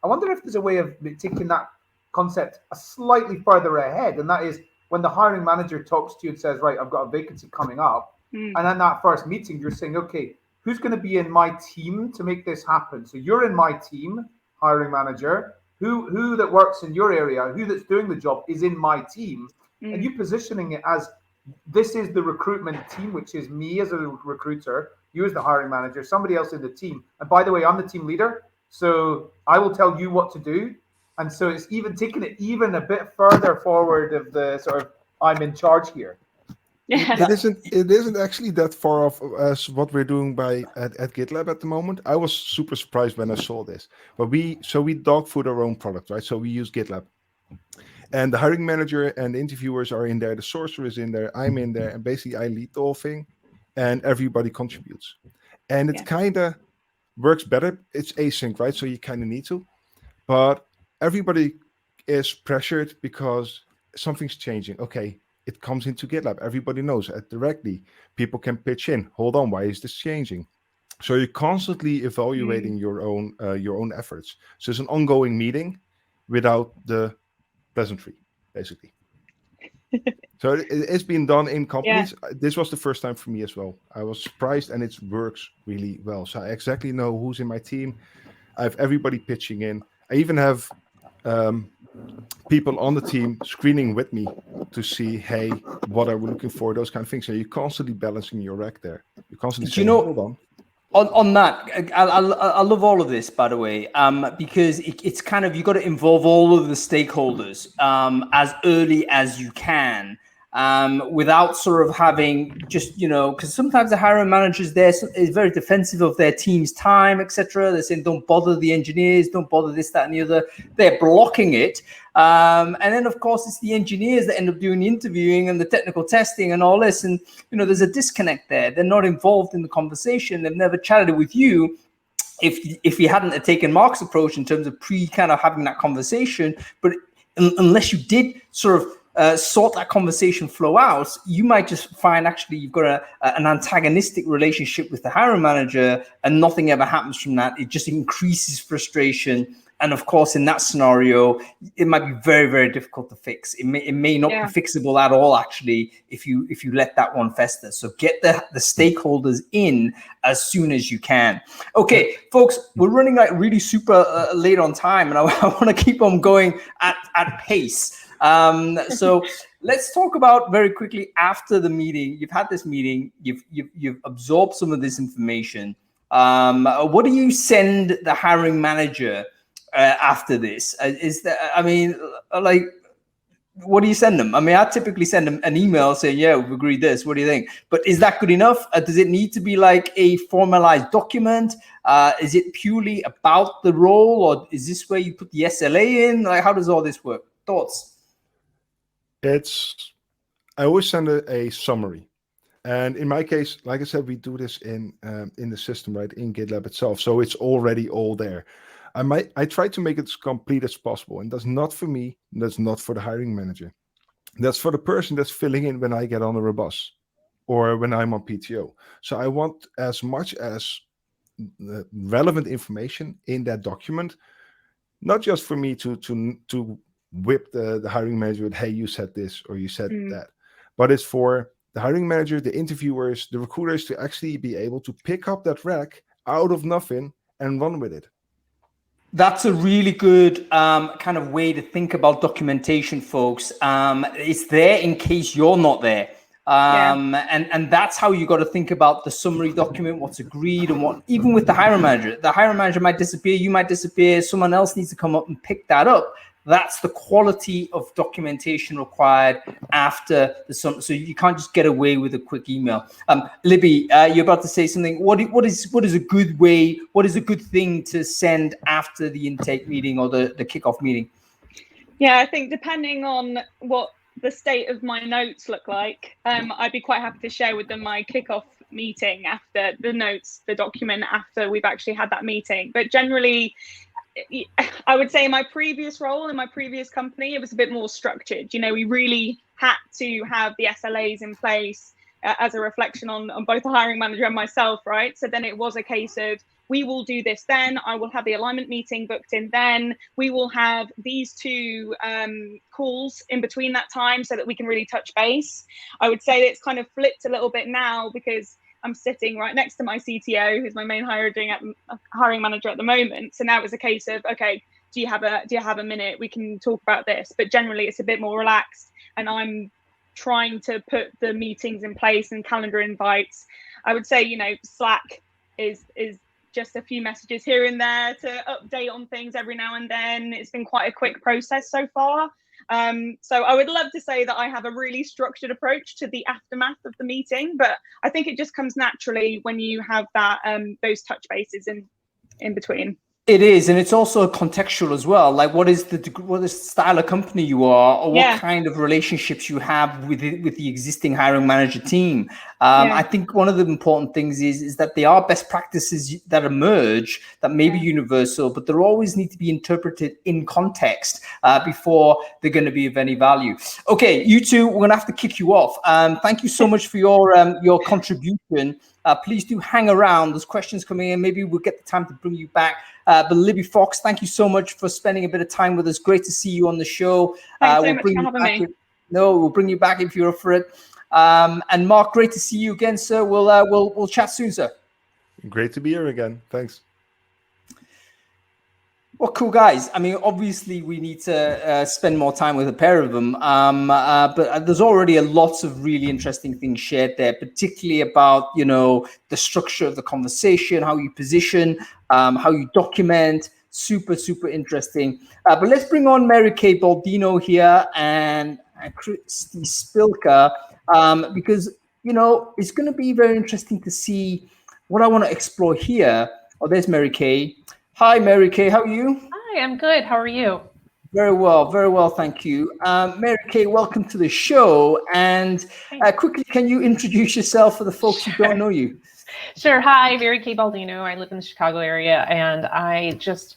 wonder if there's a way of taking that concept a slightly further ahead, and that is when the hiring manager talks to you and says, right, I've got a vacancy coming up. And in that first meeting, you're saying, okay, who's going to be in my team to make this happen? So you're in my team. hiring manager, who that works in your area, who that's doing the job is in my team, and you positioning it as this is the recruitment team, which is me as a recruiter, you as the hiring manager, somebody else in the team. And by the way, I'm the team leader, so I will tell you what to do. And so it's even taking it even a bit further forward of the sort of I'm in charge here. Yeah. It isn't actually that far off as what we're doing at GitLab at the moment. I was super surprised when I saw this. But we dog food our own product, right? So we use GitLab. And the hiring manager and the interviewers are in there, the sourcer is in there, I'm in there, and basically I lead the whole thing and everybody contributes. And it kind of works better. It's async, right? So you kind of need to. But everybody is pressured because something's changing. Okay, it comes into GitLab. Everybody knows it directly. People can pitch in. Hold on, why is this changing? So you're constantly evaluating your own efforts. So it's an ongoing meeting without the pleasantry, basically. So it's been done in companies. Yeah. This was the first time for me as well. I was surprised, and it works really well. So I exactly know who's in my team. I have everybody pitching in. I even have people on the team screening with me to see, hey, what are we looking for? Those kind of things. So you're constantly balancing your rack there. You're constantly saying, hold on. On that, I love all of this, by the way, because it's kind of, you got to involve all of the stakeholders as early as you can, without sort of having just, because sometimes the hiring managers there is very defensive of their team's time, etc. They're saying, don't bother the engineers, don't bother this, that, and the other. They're blocking it. And then, of course, it's the engineers that end up doing the interviewing and the technical testing and all this. And, there's a disconnect there. They're not involved in the conversation. They've never chatted with you. If you hadn't taken Mark's approach in terms of kind of having that conversation, but unless you did sort of sort that conversation flow out, you might just find actually you've got an antagonistic relationship with the hiring manager and nothing ever happens from that. It just increases frustration. And of course, in that scenario, it might be very, very difficult to fix. It may not be fixable at all, actually, if you let that one fester. So get the stakeholders in as soon as you can. Okay, folks, we're running like really super late on time, and I want to keep on going at pace. So let's talk about very quickly after the meeting. You've had this meeting. You've absorbed some of this information. What do you send the hiring manager after this? What do you send them? I mean, I typically send them an email saying, yeah, we've agreed this. What do you think? But is that good enough? Does it need to be like a formalized document? Is it purely about the role, or is this where you put the SLA in? Like, how does all this work? Thoughts? I always send a summary. And in my case, like I said, we do this in the system, right, in GitLab itself. So it's already all there. I try to make it as complete as possible. And that's not for me. That's not for the hiring manager. That's for the person that's filling in when I get on a bus or when I'm on PTO. So I want as much as relevant information in that document, not just for me to whip the hiring manager with, hey, you said this or you said that, but it's for the hiring manager, the interviewers, the recruiters to actually be able to pick up that rec out of nothing and run with it. That's a really good kind of way to think about documentation, folks. It's there in case you're not there. And that's how you got to think about the summary document, what's agreed, and what, even with the hiring manager might disappear, you might disappear, someone else needs to come up and pick that up. That's the quality of documentation required after the sum. So you can't just get away with a quick email. Libby, you're about to say something. What is a good way? What is a good thing to send after the intake meeting or the kickoff meeting? Yeah, I think depending on what the state of my notes look like, I'd be quite happy to share with them my kickoff meeting after the notes, the document after we've actually had that meeting. But generally, I would say in my previous role, in my previous company, it was a bit more structured. We really had to have the SLAs in place as a reflection on both the hiring manager and myself, right? So then it was a case of, we will do this then, I will have the alignment meeting booked in then, we will have these two calls in between that time so that we can really touch base. I would say that it's kind of flipped a little bit now, because I'm sitting right next to my CTO, who's my main hiring manager at the moment. So now it's a case of, okay, do you have a minute? We can talk about this. But generally, it's a bit more relaxed, and I'm trying to put the meetings in place and calendar invites. I would say, Slack is just a few messages here and there to update on things every now and then. It's been quite a quick process so far. So I would love to say that I have a really structured approach to the aftermath of the meeting, but I think it just comes naturally when you have that those touch bases in between. It is, and it's also contextual as well. Like, what is the style of company you are, or what kind of relationships you have with the existing hiring manager team. I think one of the important things is that there are best practices that emerge that may be universal, but they always need to be interpreted in context before they're going to be of any value. Okay, you two, we're going to have to kick you off. Thank you so much for your contribution. Please do hang around. There's questions coming in. Maybe we'll get the time to bring you back. But Libby Fox, thank you so much for spending a bit of time with us. Great to see you on the show. Thanks so much for having me. We'll bring you back if you're up for it. And Mark, great to see you again, sir. We'll chat soon, sir. Great to be here again. Thanks. Well, cool guys. I mean, obviously we need to spend more time with a pair of them. But there's already a lot of really interesting things shared there, particularly about, the structure of the conversation, how you position, how you document. Super, super interesting. But let's bring on Mary Kay Baldino here and Christy Spilka, because, it's going to be very interesting to see what I want to explore here. Oh, there's Mary Kay. Hi, Mary Kay. How are you? Hi, I'm good. How are you? Very well. Thank you. Mary Kay, welcome to the show. And quickly, can you introduce yourself for the folks who don't know you? Sure. Hi, Mary Kay Baldino. I live in the Chicago area, and I just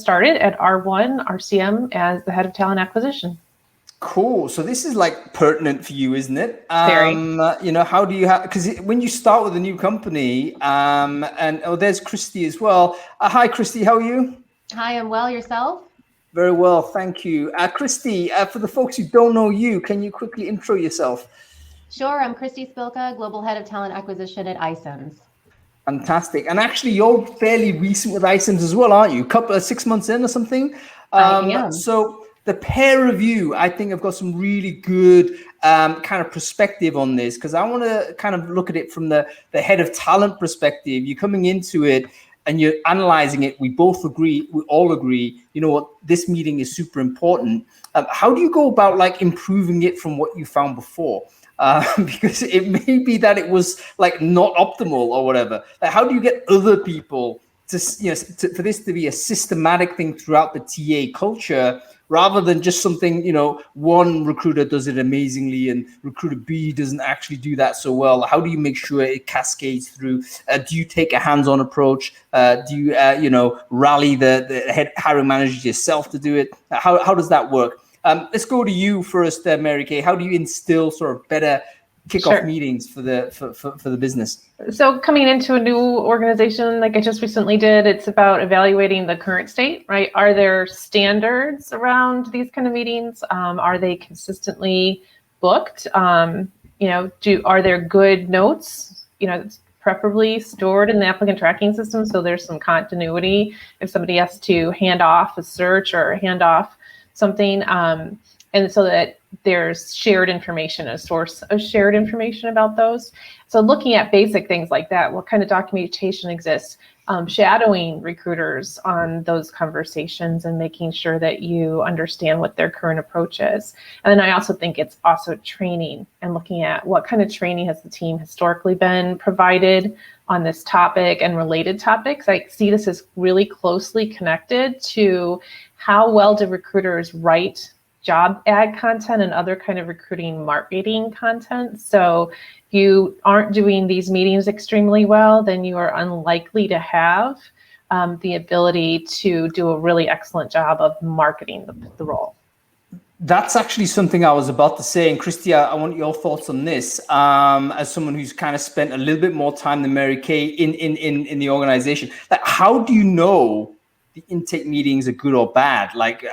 started at R1 RCM as the head of talent acquisition. Cool. So this is like pertinent for you, isn't it? Very. How do you have, because when you start with a new company, and there's Christy as well. Hi, Christy. How are you? Hi, I'm well. Yourself? Very well. Thank you. Christy, for the folks who don't know you, can you quickly intro yourself? Sure. I'm Christy Spilka, Global Head of Talent Acquisition at iCIMS. Fantastic. And actually, you're fairly recent with iCIMS as well, aren't you? 6 months in or something? I am. So the pair of you, I think, have got some really good kind of perspective on this, because I want to kind of look at it from the head of talent perspective. You're coming into it and you're analyzing it. We all agree, what, this meeting is super important. How do you go about like improving it from what you found before? Because it may be that it was like not optimal or whatever. Like, how do you get other people to, for this to be a systematic thing throughout the TA culture, rather than just something, one recruiter does it amazingly and recruiter B doesn't actually do that so well? How do you make sure it cascades through? Do you take a hands-on approach? Do you, rally the head hiring managers yourself to do it? How does that work? Let's go to you first, Mary Kay. How do you instill sort of better kickoff meetings for the business? So coming into a new organization, like I just recently did, it's about evaluating the current state, right? Are there standards around these kind of meetings? Are they consistently booked? Are there good notes? Preferably stored in the applicant tracking system, so there's some continuity if somebody has to hand off a search or hand off something, and so that there's shared information, a source of shared information about those. So looking at basic things like that, what kind of documentation exists, shadowing recruiters on those conversations and making sure that you understand what their current approach is. And then I also think it's also training and looking at what kind of training has the team historically been provided on this topic and related topics. I see this as really closely connected to how well do recruiters write job ad content and other kind of recruiting marketing content. So if you aren't doing these meetings extremely well, then you are unlikely to have the ability to do a really excellent job of marketing the role. That's actually something I was about to say. And Christy, I want your thoughts on this. As someone who's kind of spent a little bit more time than Mary Kay in the organization, like, how do you know the intake meetings are good or bad? Like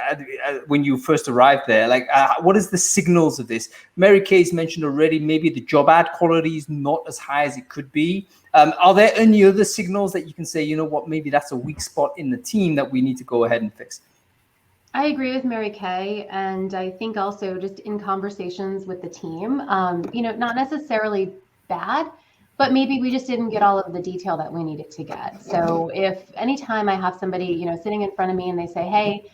when you first arrived there, like what is the signals of this? Mary Kay's mentioned already, maybe the job ad quality is not as high as it could be. Are there any other signals that you can say, you know what, maybe that's a weak spot in the team that we need to go ahead and fix? I agree with Mary Kay, and I think also just in conversations with the team, not necessarily bad, but maybe we just didn't get all of the detail that we needed to get. So if anytime I have somebody, sitting in front of me and they say, hey,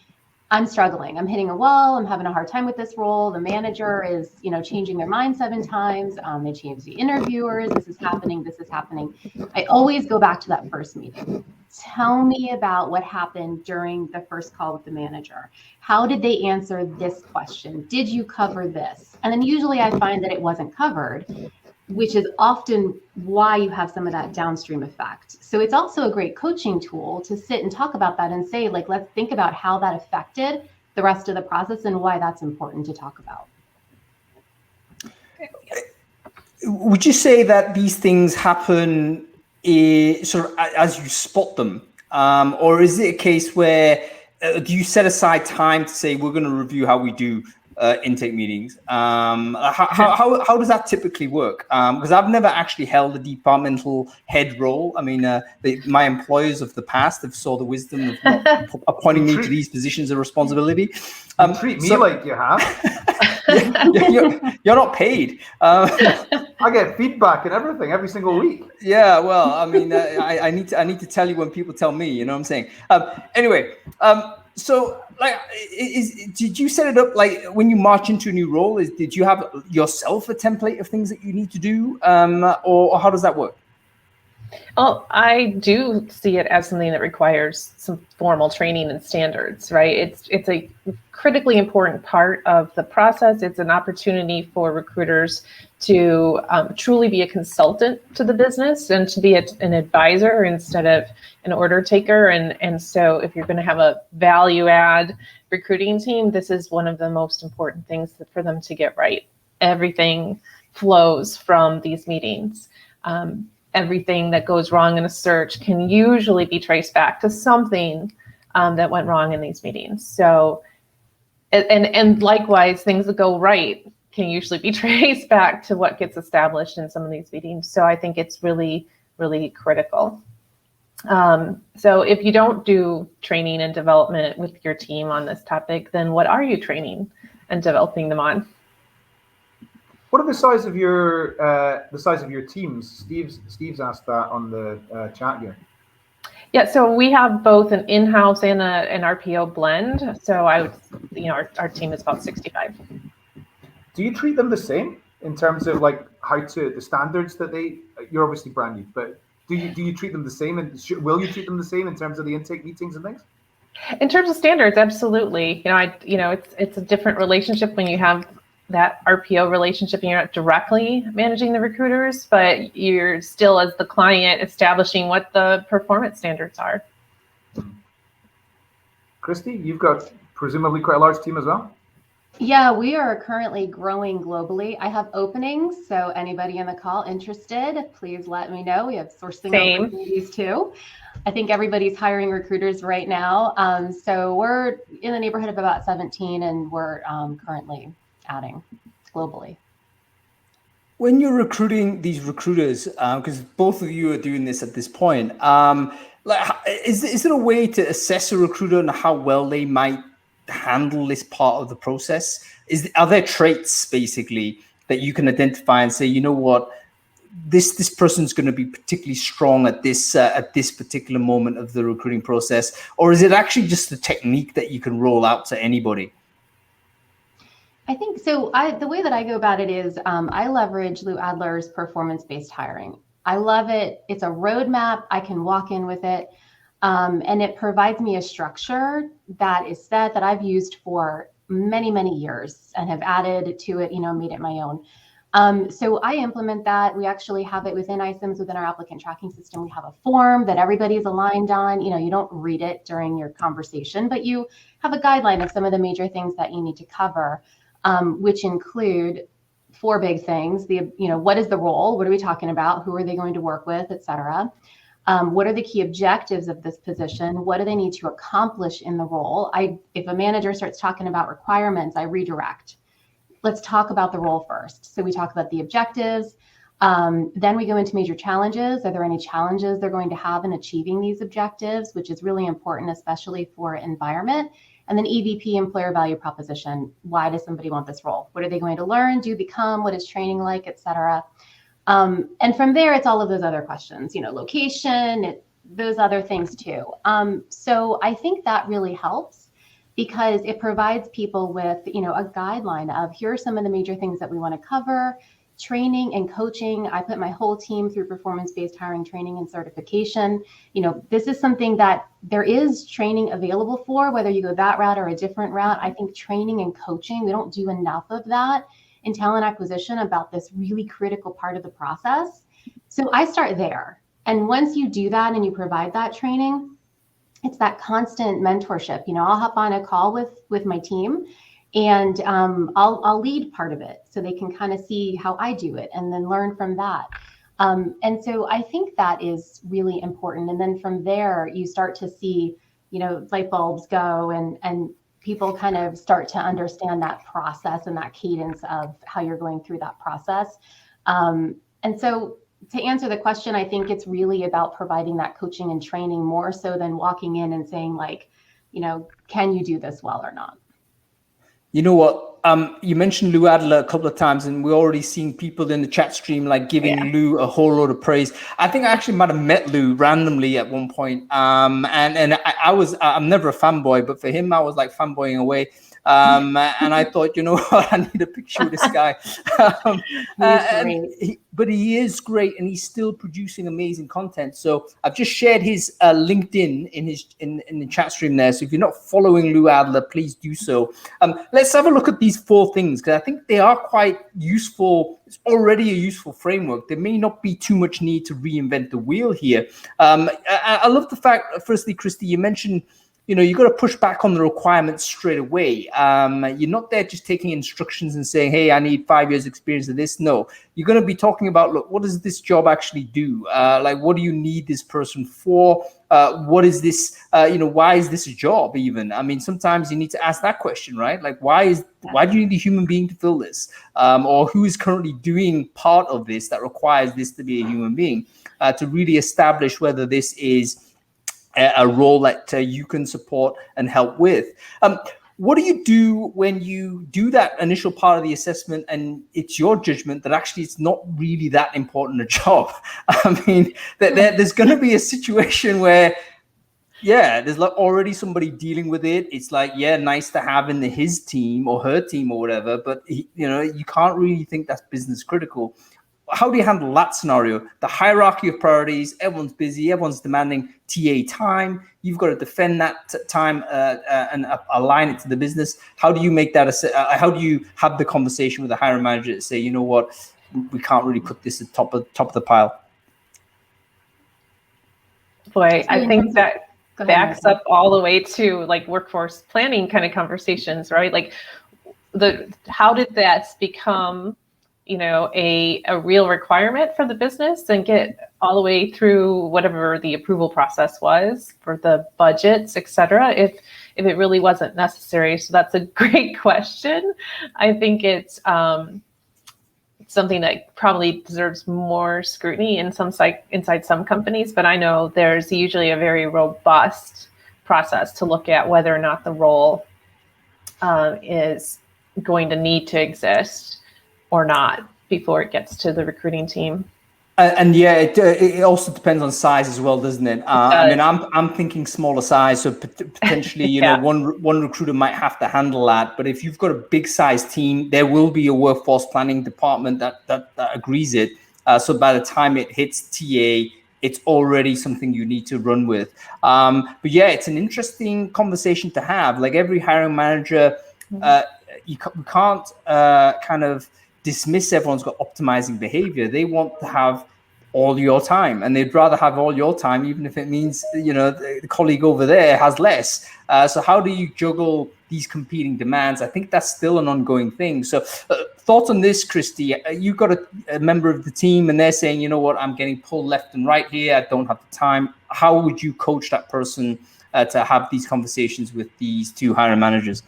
I'm struggling, I'm hitting a wall, I'm having a hard time with this role, the manager is, changing their mind 7 times, they change the interviewers, this is happening, I always go back to that first meeting. Tell me about what happened during the first call with the manager. How did they answer this question? Did you cover this? And then usually I find that it wasn't covered, which is often why you have some of that downstream effect. So it's also a great coaching tool to sit and talk about that and say, like, let's think about how that affected the rest of the process and why that's important to talk about. Would you say that these things happen sort of as you spot them? Or is it a case where do you set aside time to say, we're going to review how we do intake meetings? How does that typically work? Because I've never actually held a departmental head role. I mean, my employers of the past have saw the wisdom of not appointing me to these positions of responsibility. Treat me like you have. You're not paid. I get feedback and everything every single week. Yeah, well, I mean, I need to tell you when people tell me. You know what I'm saying? Anyway, so like, did you set it up like when you march into a new role? Did you have yourself a template of things that you need to do, or how does that work? Well, I do see it as something that requires some formal training and standards, right? It's a critically important part of the process. It's an opportunity for recruiters to truly be a consultant to the business and to be an advisor instead of an order taker. And so if you're going to have a value add recruiting team, this is one of the most important things for them to get right. Everything flows from these meetings. Everything that goes wrong in a search can usually be traced back to something that went wrong in these meetings. So, and likewise, things that go right can usually be traced back to what gets established in some of these meetings. So I think it's really, really critical. So if you don't do training and development with your team on this topic, then what are you training and developing them on? What are the size of your teams? Steve's asked that on the chat here. Yeah, so we have both an in-house and an RPO blend. So I would, our team is about 65. Do you treat them the same in terms of like the standards that you're obviously brand new, but do you treat them the same, and will you treat them the same in terms of the intake meetings and things? In terms of standards, absolutely. It's a different relationship when you have that RPO relationship and you're not directly managing the recruiters, but you're still, as the client, establishing what the performance standards are. Christy, you've got presumably quite a large team as well? Yeah, we are currently growing globally. I have openings, so anybody in the call interested, please let me know. We have sourcing opportunities too. I think everybody's hiring recruiters right now. So we're in the neighborhood of about 17, and we're currently adding globally. When you're recruiting these recruiters, because both of you are doing this at this point, is there a way to assess a recruiter and how well they might handle this part of the process? Are there traits basically that you can identify and say, you know what, this person's going to be particularly strong at this particular moment of the recruiting process, or is it actually just a technique that you can roll out to anybody? I think so. The way that I go about it is I leverage Lou Adler's performance-based hiring. I love it. It's a roadmap. I can walk in with it. And it provides me a structure that is set that I've used for many, many years and have added to it, made it my own. So I implement that. We actually have it within iCIMS, within our applicant tracking system. We have a form that everybody's aligned on. You don't read it during your conversation, but you have a guideline of some of the major things that you need to cover. Which include 4 big things. What is the role? What are we talking about? Who are they going to work with, et cetera? What are the key objectives of this position? What do they need to accomplish in the role? If a manager starts talking about requirements, I redirect. Let's talk about the role first. So we talk about the objectives. Then we go into major challenges. Are there any challenges they're going to have in achieving these objectives, which is really important, especially for environment. And then EVP, employer value proposition. Why does somebody want this role? What are they going to learn, do, become? What is training like, et cetera? And from there, it's all of those other questions, location, those other things too. So I think that really helps because it provides people with, a guideline of here are some of the major things that we want to cover. Training and coaching. I put my whole team through performance-based hiring training and certification. This is something that there is training available for, whether you go that route or a different route. I think training and coaching, we don't do enough of that in talent acquisition about this really critical part of the process. So I start there. And once you do that and you provide that training, it's that constant mentorship. I'll hop on a call with my team and I'll lead part of it so they can kind of see how I do it and then learn from that. And so I think that is really important. And then from there, you start to see, light bulbs go and people kind of start to understand that process and that cadence of how you're going through that process. And so to answer the question, I think it's really about providing that coaching and training more so than walking in and saying can you do this well or not? You know what? You mentioned Lou Adler a couple of times, and we're already seeing people in the chat stream giving Lou a whole load of praise. I think I actually might have met Lou randomly at one point, and I'm never a fanboy, but for him, I was fanboying away. And I thought, you know what, I need a picture of this guy. But he is great, and he's still producing amazing content. So I've just shared his LinkedIn in the chat stream there. So if you're not following Lou Adler, please do so. Let's have a look at these 4 things because I think they are quite useful. It's already a useful framework. There may not be too much need to reinvent the wheel here. I love the fact, firstly, Christy, you mentioned you got to push back on the requirements straight away. You're not there just taking instructions and saying, hey, I need 5 years experience of this. No, you're going to be talking about, look, what does this job actually do? What do you need this person for? What is this? Why is this a job even? I mean, sometimes you need to ask that question, right? Why do you need a human being to fill this? Or who is currently doing part of this that requires this to be a human being to really establish whether this is a role that you can support and help with. What do you do when you do that initial part of the assessment and it's your judgment that actually it's not really that important a job? I mean, there's going to be a situation where, there's already somebody dealing with it. It's nice to have in his team or her team or whatever, but you can't really think that's business critical. How do you handle that scenario? The hierarchy of priorities, everyone's busy, everyone's demanding TA time. You've got to defend that time and align it to the business. How do you make that? How do you have the conversation with the hiring manager to say, you know what, we can't really put this at top of the pile? Boy, I think that backs up all the way to workforce planning kind of conversations, right? How did that become a real requirement for the business and get all the way through whatever the approval process was for the budgets, et cetera, if it really wasn't necessary? So that's a great question. I think it's something that probably deserves more scrutiny inside some companies, but I know there's usually a very robust process to look at whether or not the role is going to need to exist or not before it gets to the recruiting team. It also depends on size as well, doesn't it? I mean, I'm thinking smaller size, so potentially, one recruiter might have to handle that. But if you've got a big size team, there will be a workforce planning department that agrees it. So by the time it hits TA, it's already something you need to run with. But it's an interesting conversation to have. Every hiring manager, you can't kind of dismiss everyone's got optimizing behavior. They want to have all your time, and they'd rather have all your time, even if it means the colleague over there has less. So how do you juggle these competing demands? I think that's still an ongoing thing. So thoughts on this, Christy? You've got a member of the team and they're saying, you know what, I'm getting pulled left and right here. I don't have the time. How would you coach that person to have these conversations with these two hiring managers?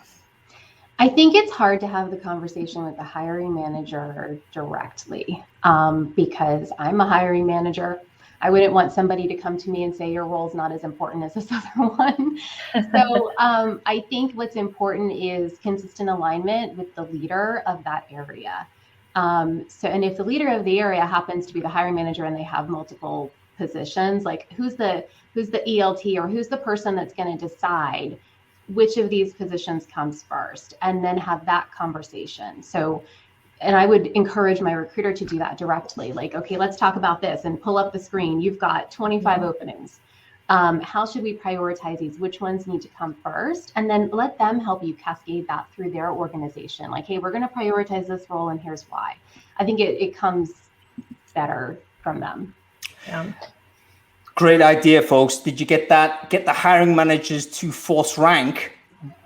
I think it's hard to have the conversation with the hiring manager directly because I'm a hiring manager. I wouldn't want somebody to come to me and say your role's not as important as this other one. So I think what's important is consistent alignment with the leader of that area. And if the leader of the area happens to be the hiring manager and they have multiple positions, like who's the ELT or who's the person that's going to decide which of these positions comes first, and then have that conversation. And I would encourage my recruiter to do that directly. Like, okay, let's talk about this and pull up the screen. You've got 25 openings. How should we prioritize these? Which ones need to come first? And then let them help you cascade that through their organization. Like, hey, we're going to prioritize this role and here's why. I think it comes better from them. Yeah. Great idea, folks. Did you get that? Get the hiring managers to force rank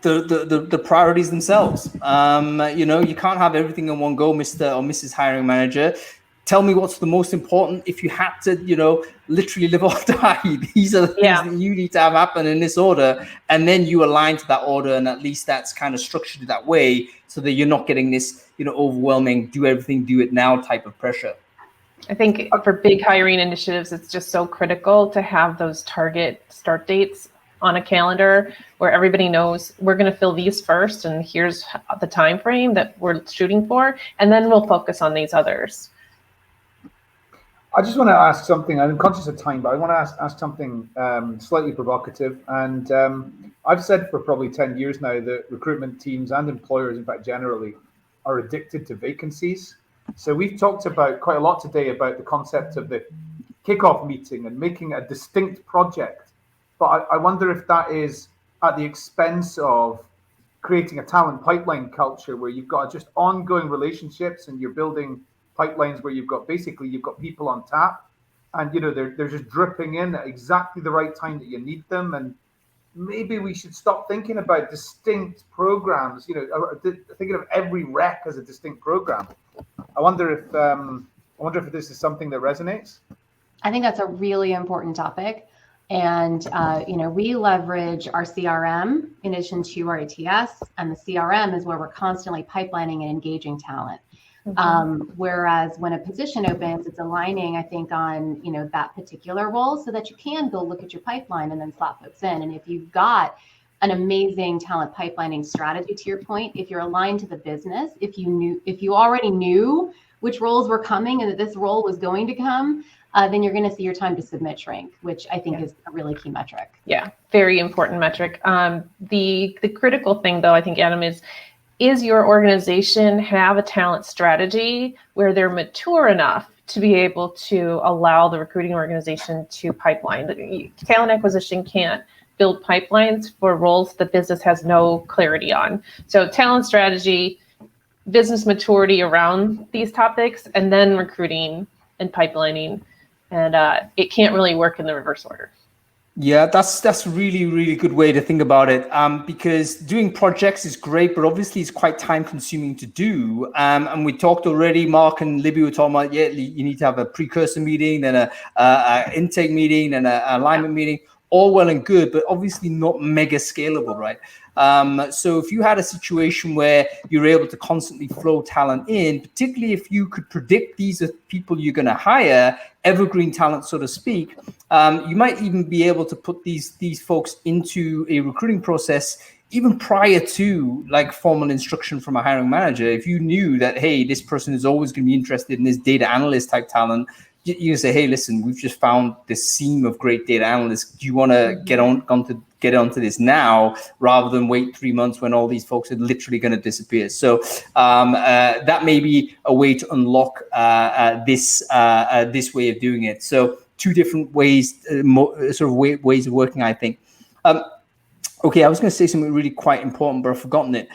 the priorities themselves. You can't have everything in one go, Mr. or Mrs. Hiring Manager. Tell me what's the most important. If you had to, literally live or die, these are the things that you need to have happen in this order. And then you align to that order, and at least that's kind of structured that way so that you're not getting this, overwhelming, do everything, do it now type of pressure. I think for big hiring initiatives, it's just so critical to have those target start dates on a calendar where everybody knows we're going to fill these first, and here's the time frame that we're shooting for, and then we'll focus on these others. I just want to ask something. I'm conscious of time, but I want to ask something slightly provocative. And I've said for probably 10 years now that recruitment teams and employers, in fact, generally, are addicted to vacancies. So we've talked about quite a lot today about the concept of the kickoff meeting and making a distinct project. But I wonder if that is at the expense of creating a talent pipeline culture where you've got just ongoing relationships and you're building pipelines where you've got people on tap, and they're just dripping in at exactly the right time that you need them. And maybe we should stop thinking about distinct programs, thinking of every rec as a distinct program. I wonder if this is something that resonates. I think that's a really important topic. And, we leverage our CRM in addition to our ATS, and the CRM is where we're constantly pipelining and engaging talent. Mm-hmm. Whereas when a position opens, it's aligning, I think, on, that particular role so that you can go look at your pipeline and then slot folks in. And if you've got an amazing talent pipelining strategy, to your point, if you're aligned to the business, if you already knew which roles were coming and that this role was going to come, then you're going to see your time to submit shrink, which I think is a really key metric. Yeah, very important metric. The critical thing, though, I think, Adam, is your organization have a talent strategy where they're mature enough to be able to allow the recruiting organization to pipeline. Talent acquisition can't build pipelines for roles the business has no clarity on. So talent strategy, business maturity around these topics, and then recruiting and pipelining. And it can't really work in the reverse order. Yeah, that's a really, really good way to think about it, because doing projects is great, but obviously it's quite time consuming to do. And we talked already, Mark and Libby were talking about, you need to have a precursor meeting, then a intake meeting, and an alignment meeting, all well and good, but obviously not mega scalable, right? So if you had a situation where you're able to constantly flow talent in, particularly if you could predict these are people you're going to hire, evergreen talent, so to speak, you might even be able to put these folks into a recruiting process even prior to like formal instruction from a hiring manager. If you knew that, hey, this person is always going to be interested in this data analyst type talent, you can say, hey, listen, we've just found this seam of great data analysts. Do you want to get onto this now rather than wait 3 months when all these folks are literally going to disappear? So that may be a way to unlock this way of doing it. So two different ways, ways of working, I think. Okay, I was going to say something really quite important, but I've forgotten it.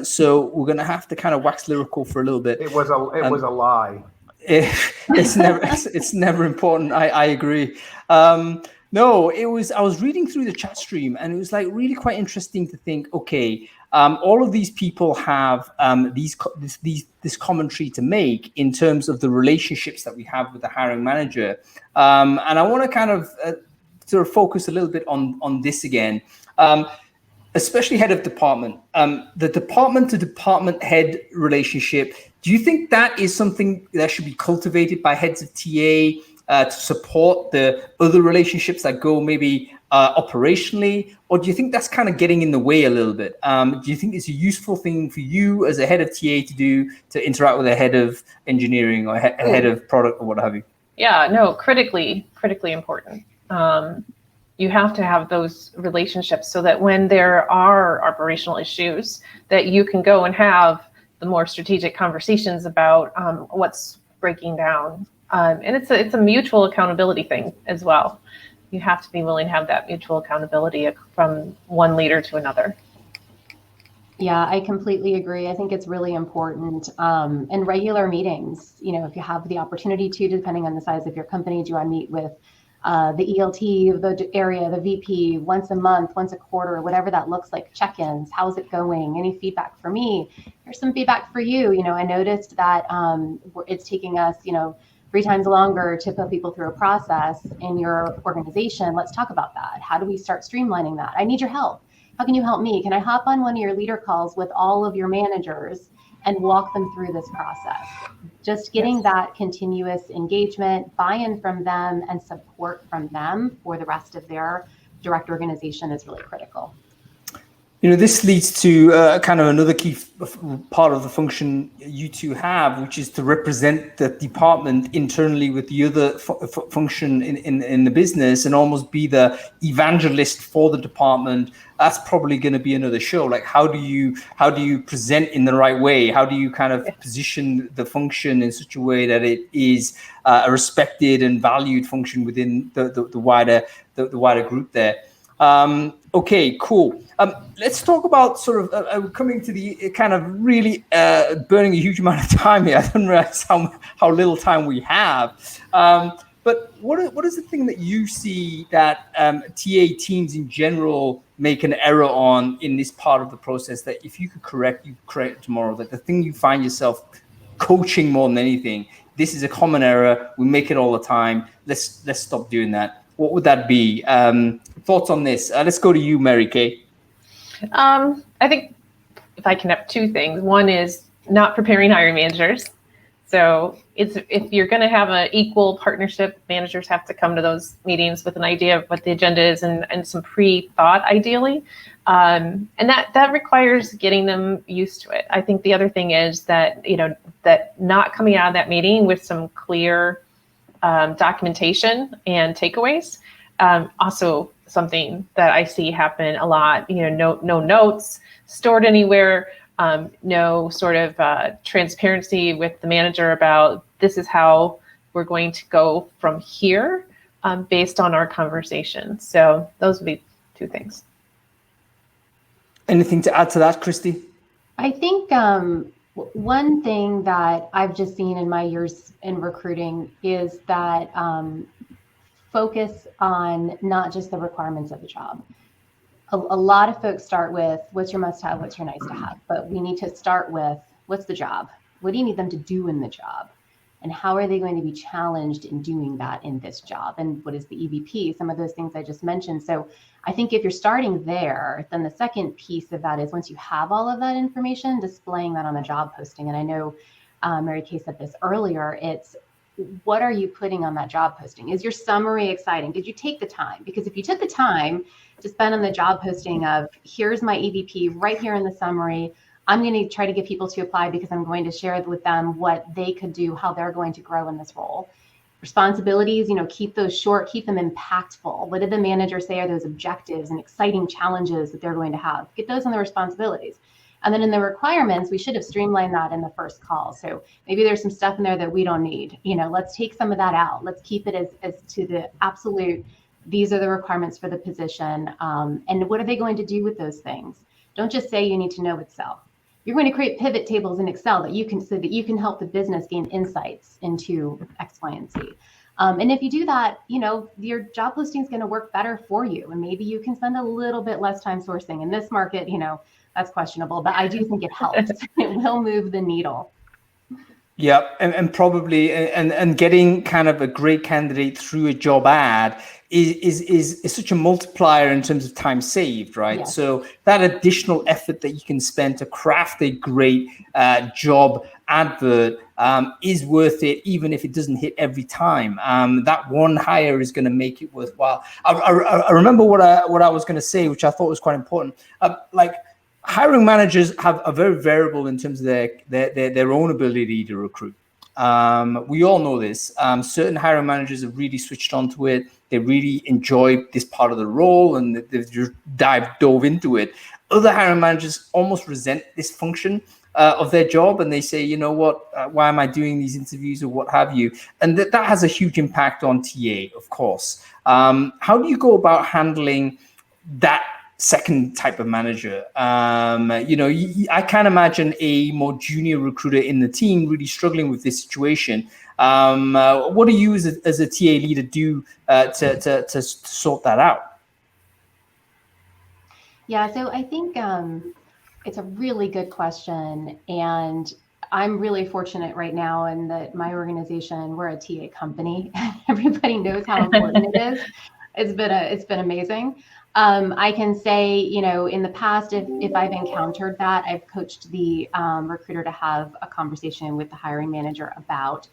So we're going to have to kind of wax lyrical for a little bit. It was a lie. It's never important. I agree. No, I was reading through the chat stream, and it was like really quite interesting to think, okay, all of these people have this commentary to make in terms of the relationships that we have with the hiring manager. And I want to kind of sort of focus a little bit on this again, especially head of department. The department to department head relationship, do you think that is something that should be cultivated by heads of TA to support the other relationships that go maybe operationally, or do you think that's kind of getting in the way a little bit? Do you think it's a useful thing for you as a head of TA to do, to interact with a head of engineering or a head of product or what have you? Yeah, no, critically important. You have to have those relationships so that when there are operational issues, that you can go and have the more strategic conversations about what's breaking down. And it's a mutual accountability thing as well. You have to be willing to have that mutual accountability from one leader to another. Yeah, I completely agree. I think it's really important. In regular meetings, if you have the opportunity to, depending on the size of your company, do I meet with the ELT of the area, the VP, once a month, once a quarter, whatever that looks like, check-ins, how's it going? Any feedback for me? Here's some feedback for you. I noticed that it's taking us, 3 times longer to put people through a process in your organization. Let's talk about that. How do we start streamlining that? I need your help. How can you help me? Can I hop on one of your leader calls with all of your managers and walk them through this process? Just getting that continuous engagement, buy-in from them, and support from them for the rest of their direct organization is really critical. This leads to kind of another key part of the function you two have, which is to represent the department internally with the other function in the business and almost be the evangelist for the department. That's probably going to be another show. Like, how do you present in the right way? How do you kind of position the function in such a way that it is a respected and valued function within the wider group there? Okay, cool. Let's talk about sort of coming to the kind of really burning a huge amount of time here. I didn't realize how little time we have. But what is the thing that you see that TA teams in general make an error on in this part of the process that if you could correct, you correct tomorrow? Like the thing you find yourself coaching more than anything, this is a common error. We make it all the time. Let's stop doing that. What would that be? Thoughts on this? Let's go to you, Mary Kay. I think if I can have 2 things. One is not preparing hiring managers. So if you're going to have an equal partnership, managers have to come to those meetings with an idea of what the agenda is and some pre-thought, ideally. And that requires getting them used to it. I think the other thing is that, that not coming out of that meeting with some clear documentation and takeaways. Also something that I see happen a lot, no notes stored anywhere, no sort of transparency with the manager about this is how we're going to go from here based on our conversation. So those would be 2 things. Anything to add to that, Christy? I think one thing that I've just seen in my years in recruiting is that focus on not just the requirements of the job. A lot of folks start with what's your must-have, what's your nice-to-have, but we need to start with what's the job? What do you need them to do in the job? And how are they going to be challenged in doing that in this job? And what is the EVP? Some of those things I just mentioned. So I think if you're starting there, then the second piece of that is once you have all of that information, displaying that on a job posting. And I know Mary Kay said this earlier, it's what are you putting on that job posting? Is your summary exciting? Did you take the time? Because if you took the time to spend on the job posting of here's my EVP right here in the summary, I'm going to try to get people to apply because I'm going to share with them what they could do, how they're going to grow in this role. Responsibilities, keep those short, keep them impactful. What did the manager say are those objectives and exciting challenges that they're going to have? Get those on the responsibilities. And then in the requirements, we should have streamlined that in the first call. So maybe there's some stuff in there that we don't need. Let's take some of that out. Let's keep it as to the absolute, these are the requirements for the position. And what are they going to do with those things? Don't just say you need to know Excel. You're going to create pivot tables in Excel so that you can help the business gain insights into X, Y, and Z. And if you do that, your job posting is going to work better for you. And maybe you can spend a little bit less time sourcing. In this market, that's questionable, but I do think it helps. It will move the needle. Yeah, and probably and getting kind of a great candidate through a job ad is such a multiplier in terms of time saved, right? Yes. So that additional effort that you can spend to craft a great job advert is worth it, even if it doesn't hit every time. That one hire is going to make it worthwhile. I remember what I was going to say, which I thought was quite important. Hiring managers are very variable in terms of their own ability to recruit. We all know this. Certain hiring managers have really switched onto it. They really enjoy this part of the role and they've just dove into it. Other hiring managers almost resent this function of their job, and they say, you know what, why am I doing these interviews or what have you? And that has a huge impact on TA, of course. How do you go about handling that second type of manager? I can't imagine a more junior recruiter in the team really struggling with this situation. What do you as a TA leader do to sort that out? Yeah, so I think it's a really good question, and I'm really fortunate right now in that my organization, we're a TA company. Everybody knows how important it is. It's been amazing. I can say, in the past, if I've encountered that, I've coached the recruiter to have a conversation with the hiring manager about,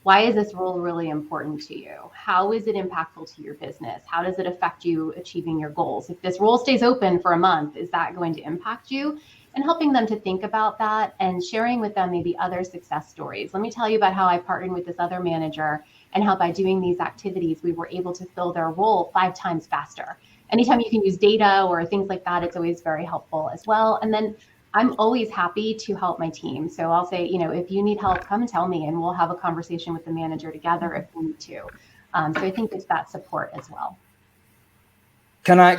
why is this role really important to you? How is it impactful to your business? How does it affect you achieving your goals? If this role stays open for a month, is that going to impact you? And helping them to think about that and sharing with them maybe other success stories. Let me tell you about how I partnered with this other manager and how by doing these activities, we were able to fill their role 5 times faster. Anytime you can use data or things like that, it's always very helpful as well. And then I'm always happy to help my team. So I'll say, if you need help, come and tell me, and we'll have a conversation with the manager together if we need to. So I think it's that support as well. Can I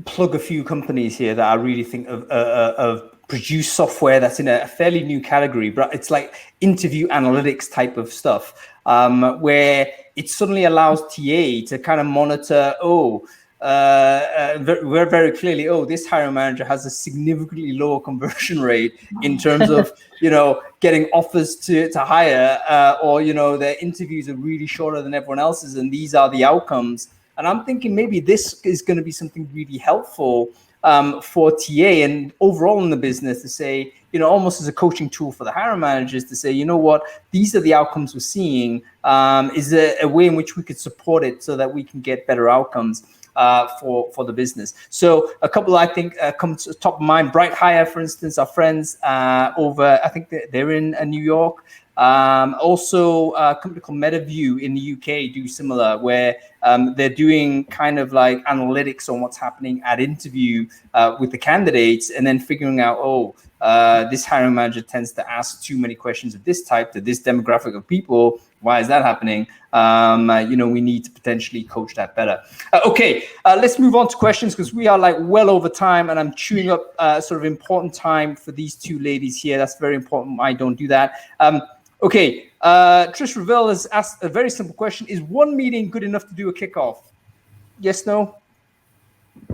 plug a few companies here that I really think of produce software that's in a fairly new category, but it's like interview analytics type of stuff, where it suddenly allows TA to kind of monitor, very, very clearly, this hiring manager has a significantly lower conversion rate in terms of, getting offers to hire, or, their interviews are really shorter than everyone else's, and these are the outcomes. And I'm thinking maybe this is going to be something really helpful for TA and overall in the business to say, almost as a coaching tool for the hiring managers to say, these are the outcomes we're seeing. Is there a way in which we could support it so that we can get better outcomes for the business? So a couple I think come to the top of mind. Bright Hire, for instance, our friends over, I think they're in New York. Also, a company called MetaView in the UK do similar, where they're doing kind of like analytics on what's happening at interview with the candidates, and then figuring out, this hiring manager tends to ask too many questions of this type to this demographic of people. Why is that happening? We need to potentially coach that better. Okay, let's move on to questions because we are like well over time, and I'm chewing up sort of important time for these two ladies here. That's very important. I don't do that. Okay, Trish Ravel has asked a very simple question. Is one meeting good enough to do a kickoff? Yes, no?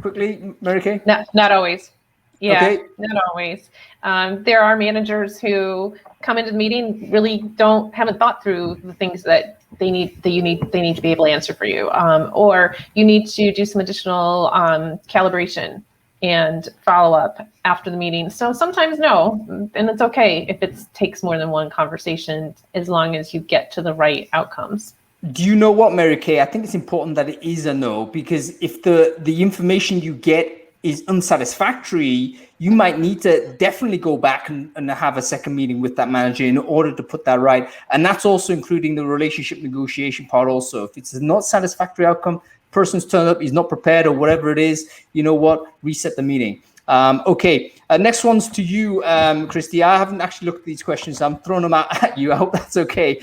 Quickly, Mary Kay? Not always. Yeah, okay. Not always. There are managers who come into the meeting, really haven't thought through the things that they need to be able to answer for you. Or you need to do some additional calibration and follow up after the meeting. So sometimes no, and it's okay if it takes more than one conversation, as long as you get to the right outcomes. Do you know what, Mary Kay? I think it's important that it is a no, because if the information you get is unsatisfactory, you might need to definitely go back and have a second meeting with that manager in order to put that right. And that's also including the relationship negotiation part also. If it's a not satisfactory outcome, person's turned up, he's not prepared or whatever it is, you know what, reset the meeting. Okay, next one's to you, Christy. I haven't actually looked at these questions, so I'm throwing them out at you. I hope that's okay.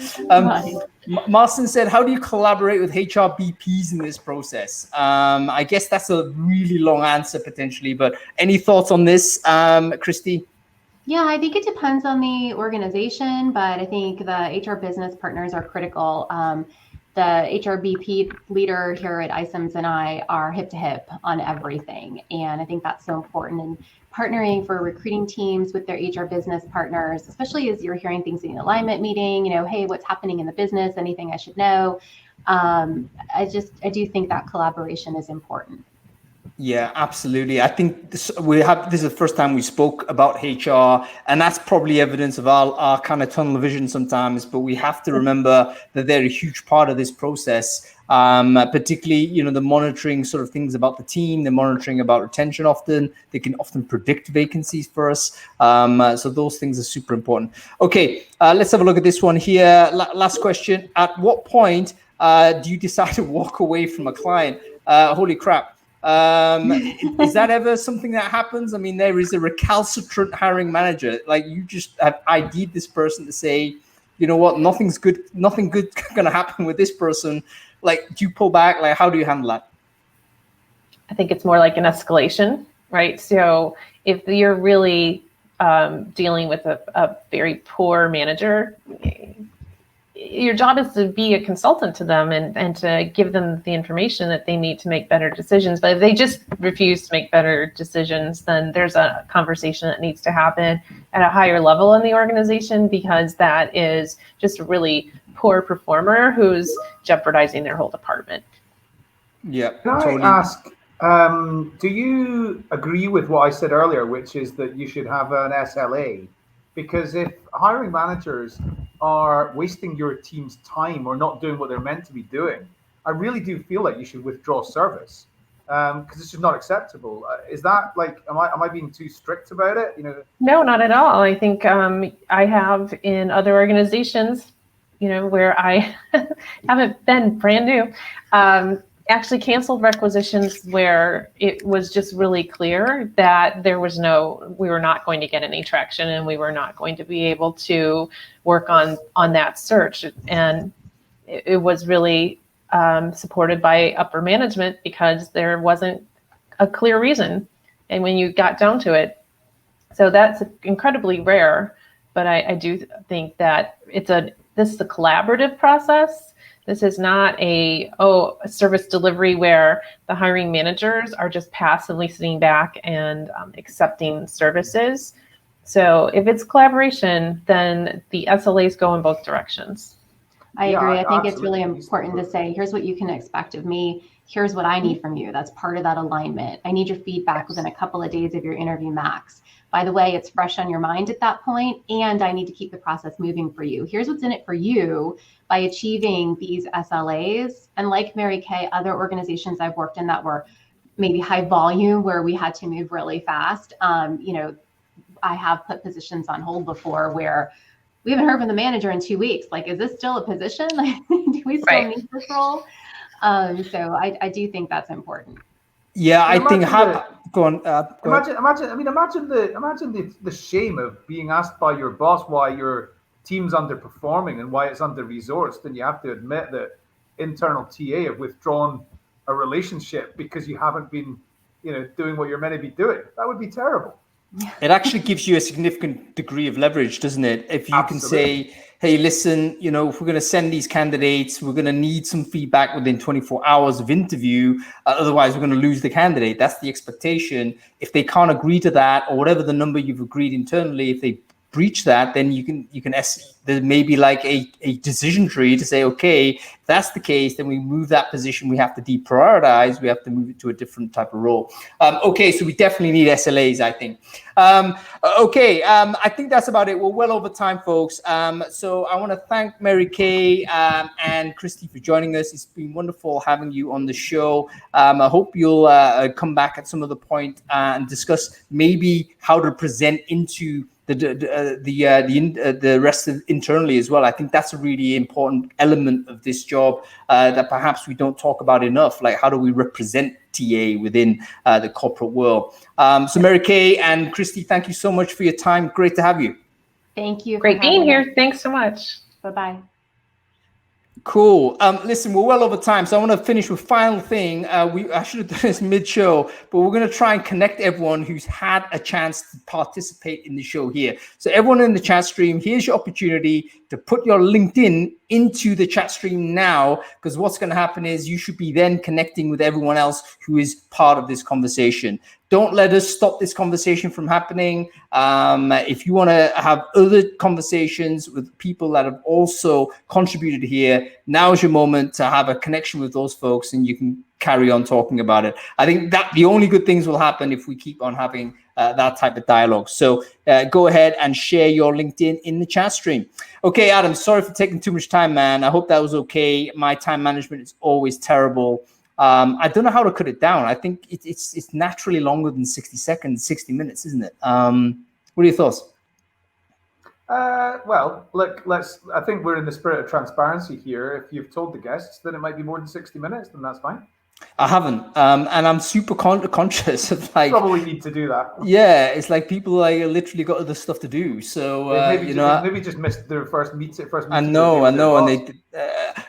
Marcin said, how do you collaborate with HRBPs in this process? I guess that's a really long answer potentially, but any thoughts on this, Christy? Yeah, I think it depends on the organization, but I think the HR business partners are critical. the HRBP leader here at iCIMS and I are hip to hip on everything. And I think that's so important in partnering for recruiting teams with their HR business partners, especially as you're hearing things in the alignment meeting, hey, what's happening in the business, anything I should know. I do think that collaboration is important. Yeah, absolutely. I think this is the first time we spoke about HR, and that's probably evidence of our kind of tunnel vision sometimes, but we have to remember that they're a huge part of this process, particularly, the monitoring sort of things about the team, the monitoring about retention often. They can often predict vacancies for us. So those things are super important. Okay, let's have a look at this one here. Last question. At what point do you decide to walk away from a client? Holy crap. Is that ever something that happens? I mean, there is a recalcitrant hiring manager. Like, you just have ID'd this person to say, you know what, nothing good's gonna happen with this person. Like, do you pull back? Like, how do you handle that? I think it's more like an escalation, right? So if you're really dealing with a very poor manager, your job is to be a consultant to them and to give them the information that they need to make better decisions. But if they just refuse to make better decisions, then there's a conversation that needs to happen at a higher level in the organization, because that is just a really poor performer who's jeopardizing their whole department. Yeah. Can I ask, do you agree with what I said earlier, which is that you should have an SLA? Because if hiring managers are wasting your team's time or not doing what they're meant to be doing, I really do feel like you should withdraw service, because it's just not acceptable. Is that like, am I being too strict about it? No, not at all. I think I have in other organizations, where I haven't been brand new, actually canceled requisitions where it was just really clear that we were not going to get any traction, and we were not going to be able to work on that search. And it was really supported by upper management, because there wasn't a clear reason. And when you got down to it, so that's incredibly rare, but I do think that this is a collaborative process. This is not a service delivery where the hiring managers are just passively sitting back and accepting services. So if it's collaboration, then the SLAs go in both directions. I agree. I think it's really important to say, here's what you can expect of me. Here's what I need from you. That's part of that alignment. I need your feedback within a couple of days of your interview max. By the way, it's fresh on your mind at that point, and I need to keep the process moving for you. Here's what's in it for you by achieving these SLAs. And like Mary Kay, other organizations I've worked in that were maybe high volume, where we had to move really fast. I have put positions on hold before where we haven't heard from the manager in 2 weeks. Like, is this still a position? Like, do we still need this role? So I do think that's important. Yeah, I think go on. Imagine the shame of being asked by your boss why your team's underperforming and why it's under-resourced, and you have to admit that internal TA have withdrawn a relationship because you haven't been, doing what you're meant to be doing. That would be terrible. It actually gives you a significant degree of leverage, doesn't it? If you can say, hey, listen, if we're going to send these candidates, we're going to need some feedback within 24 hours of interview. Otherwise, we're going to lose the candidate. That's the expectation. If they can't agree to that, or whatever the number you've agreed internally, if they breach that, then you can there may be like a decision tree to say, okay, if that's the case, then we move that position. We have to deprioritize. We have to move it to a different type of role. Okay, so we definitely need SLAs, I think. I think that's about it. We're well over time, folks. So I want to thank Mary Kay and Christy for joining us. It's been wonderful having you on the show. I hope you'll come back at some other point and discuss maybe how to present into the rest of internally as well. I think that's a really important element of this job that perhaps we don't talk about enough. Like, how do we represent TA within the corporate world? So Mary Kay and Christy, thank you so much for your time. Great to have you. Thank you. Great being here. Thanks so much. Bye-bye. Cool. Listen, we're well over time, so I want to finish with final thing. I should have done this mid-show, but we're going to try and connect everyone who's had a chance to participate in the show here. So everyone in the chat stream, here's your opportunity to put your LinkedIn into the chat stream now, because what's going to happen is you should be then connecting with everyone else who is part of this conversation. Don't let us stop this conversation from happening. If you want to have other conversations with people that have also contributed here, now is your moment to have a connection with those folks, and you can carry on talking about it. I think that the only good things will happen if we keep on having that type of dialogue. So go ahead and share your LinkedIn in the chat stream. Okay, Adam, sorry for taking too much time, man. I hope that was okay. My time management is always terrible. I don't know how to cut it down. I think it's naturally longer than 60 seconds, 60 minutes, isn't it? What are your thoughts? Well, look, I think we're in the spirit of transparency here. If you've told the guests that it might be more than 60 minutes, then that's fine. I haven't, and I'm super conscious of like. Probably need to do that. Yeah, it's like people like literally got other stuff to do. So maybe just missed their first meeting. I know, and they.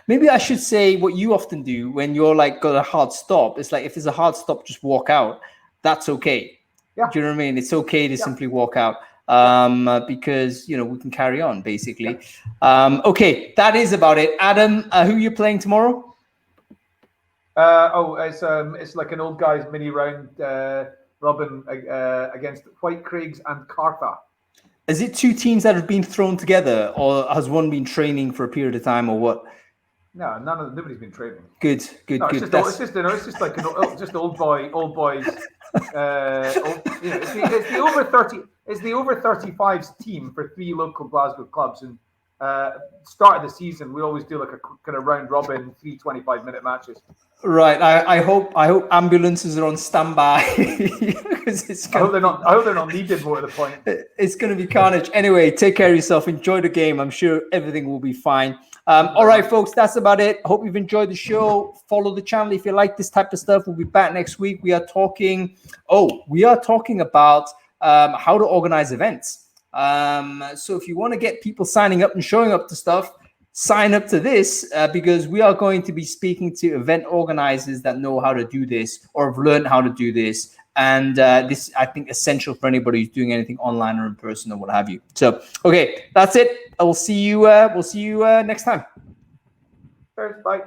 Maybe I should say what you often do when you're like got a hard stop. It's like if there's a hard stop, just walk out. That's okay. Yeah. Do you know what I mean? It's okay to simply walk out. Because we can carry on basically. Okay, that is about it. Adam, who are you playing tomorrow? It's like an old guys mini round robin against White Craigs and Cartha. Is it two teams that have been thrown together, or has one been training for a period of time, or what? No, nobody's been training. Good. It's just like just old boys. It's the over 35s team for 3 local Glasgow clubs, and start of the season we always do like a kind of round robin 3 25-minute matches. Right. I hope ambulances are on standby because I hope they're not needed. More to the point, it's going to be carnage. Anyway, take care of yourself. Enjoy the game. I'm sure everything will be fine. All right, folks, that's about it. Hope you've enjoyed the show. Follow the channel if you like this type of stuff. We'll be back next week. We are talking about how to organize events. So if you want to get people signing up and showing up to stuff, sign up to this because we are going to be speaking to event organizers that know how to do this or have learned how to do this. And this, I think, essential for anybody who's doing anything online or in person or what have you. So, okay, that's it. I will see you. We'll see you next time. Bye.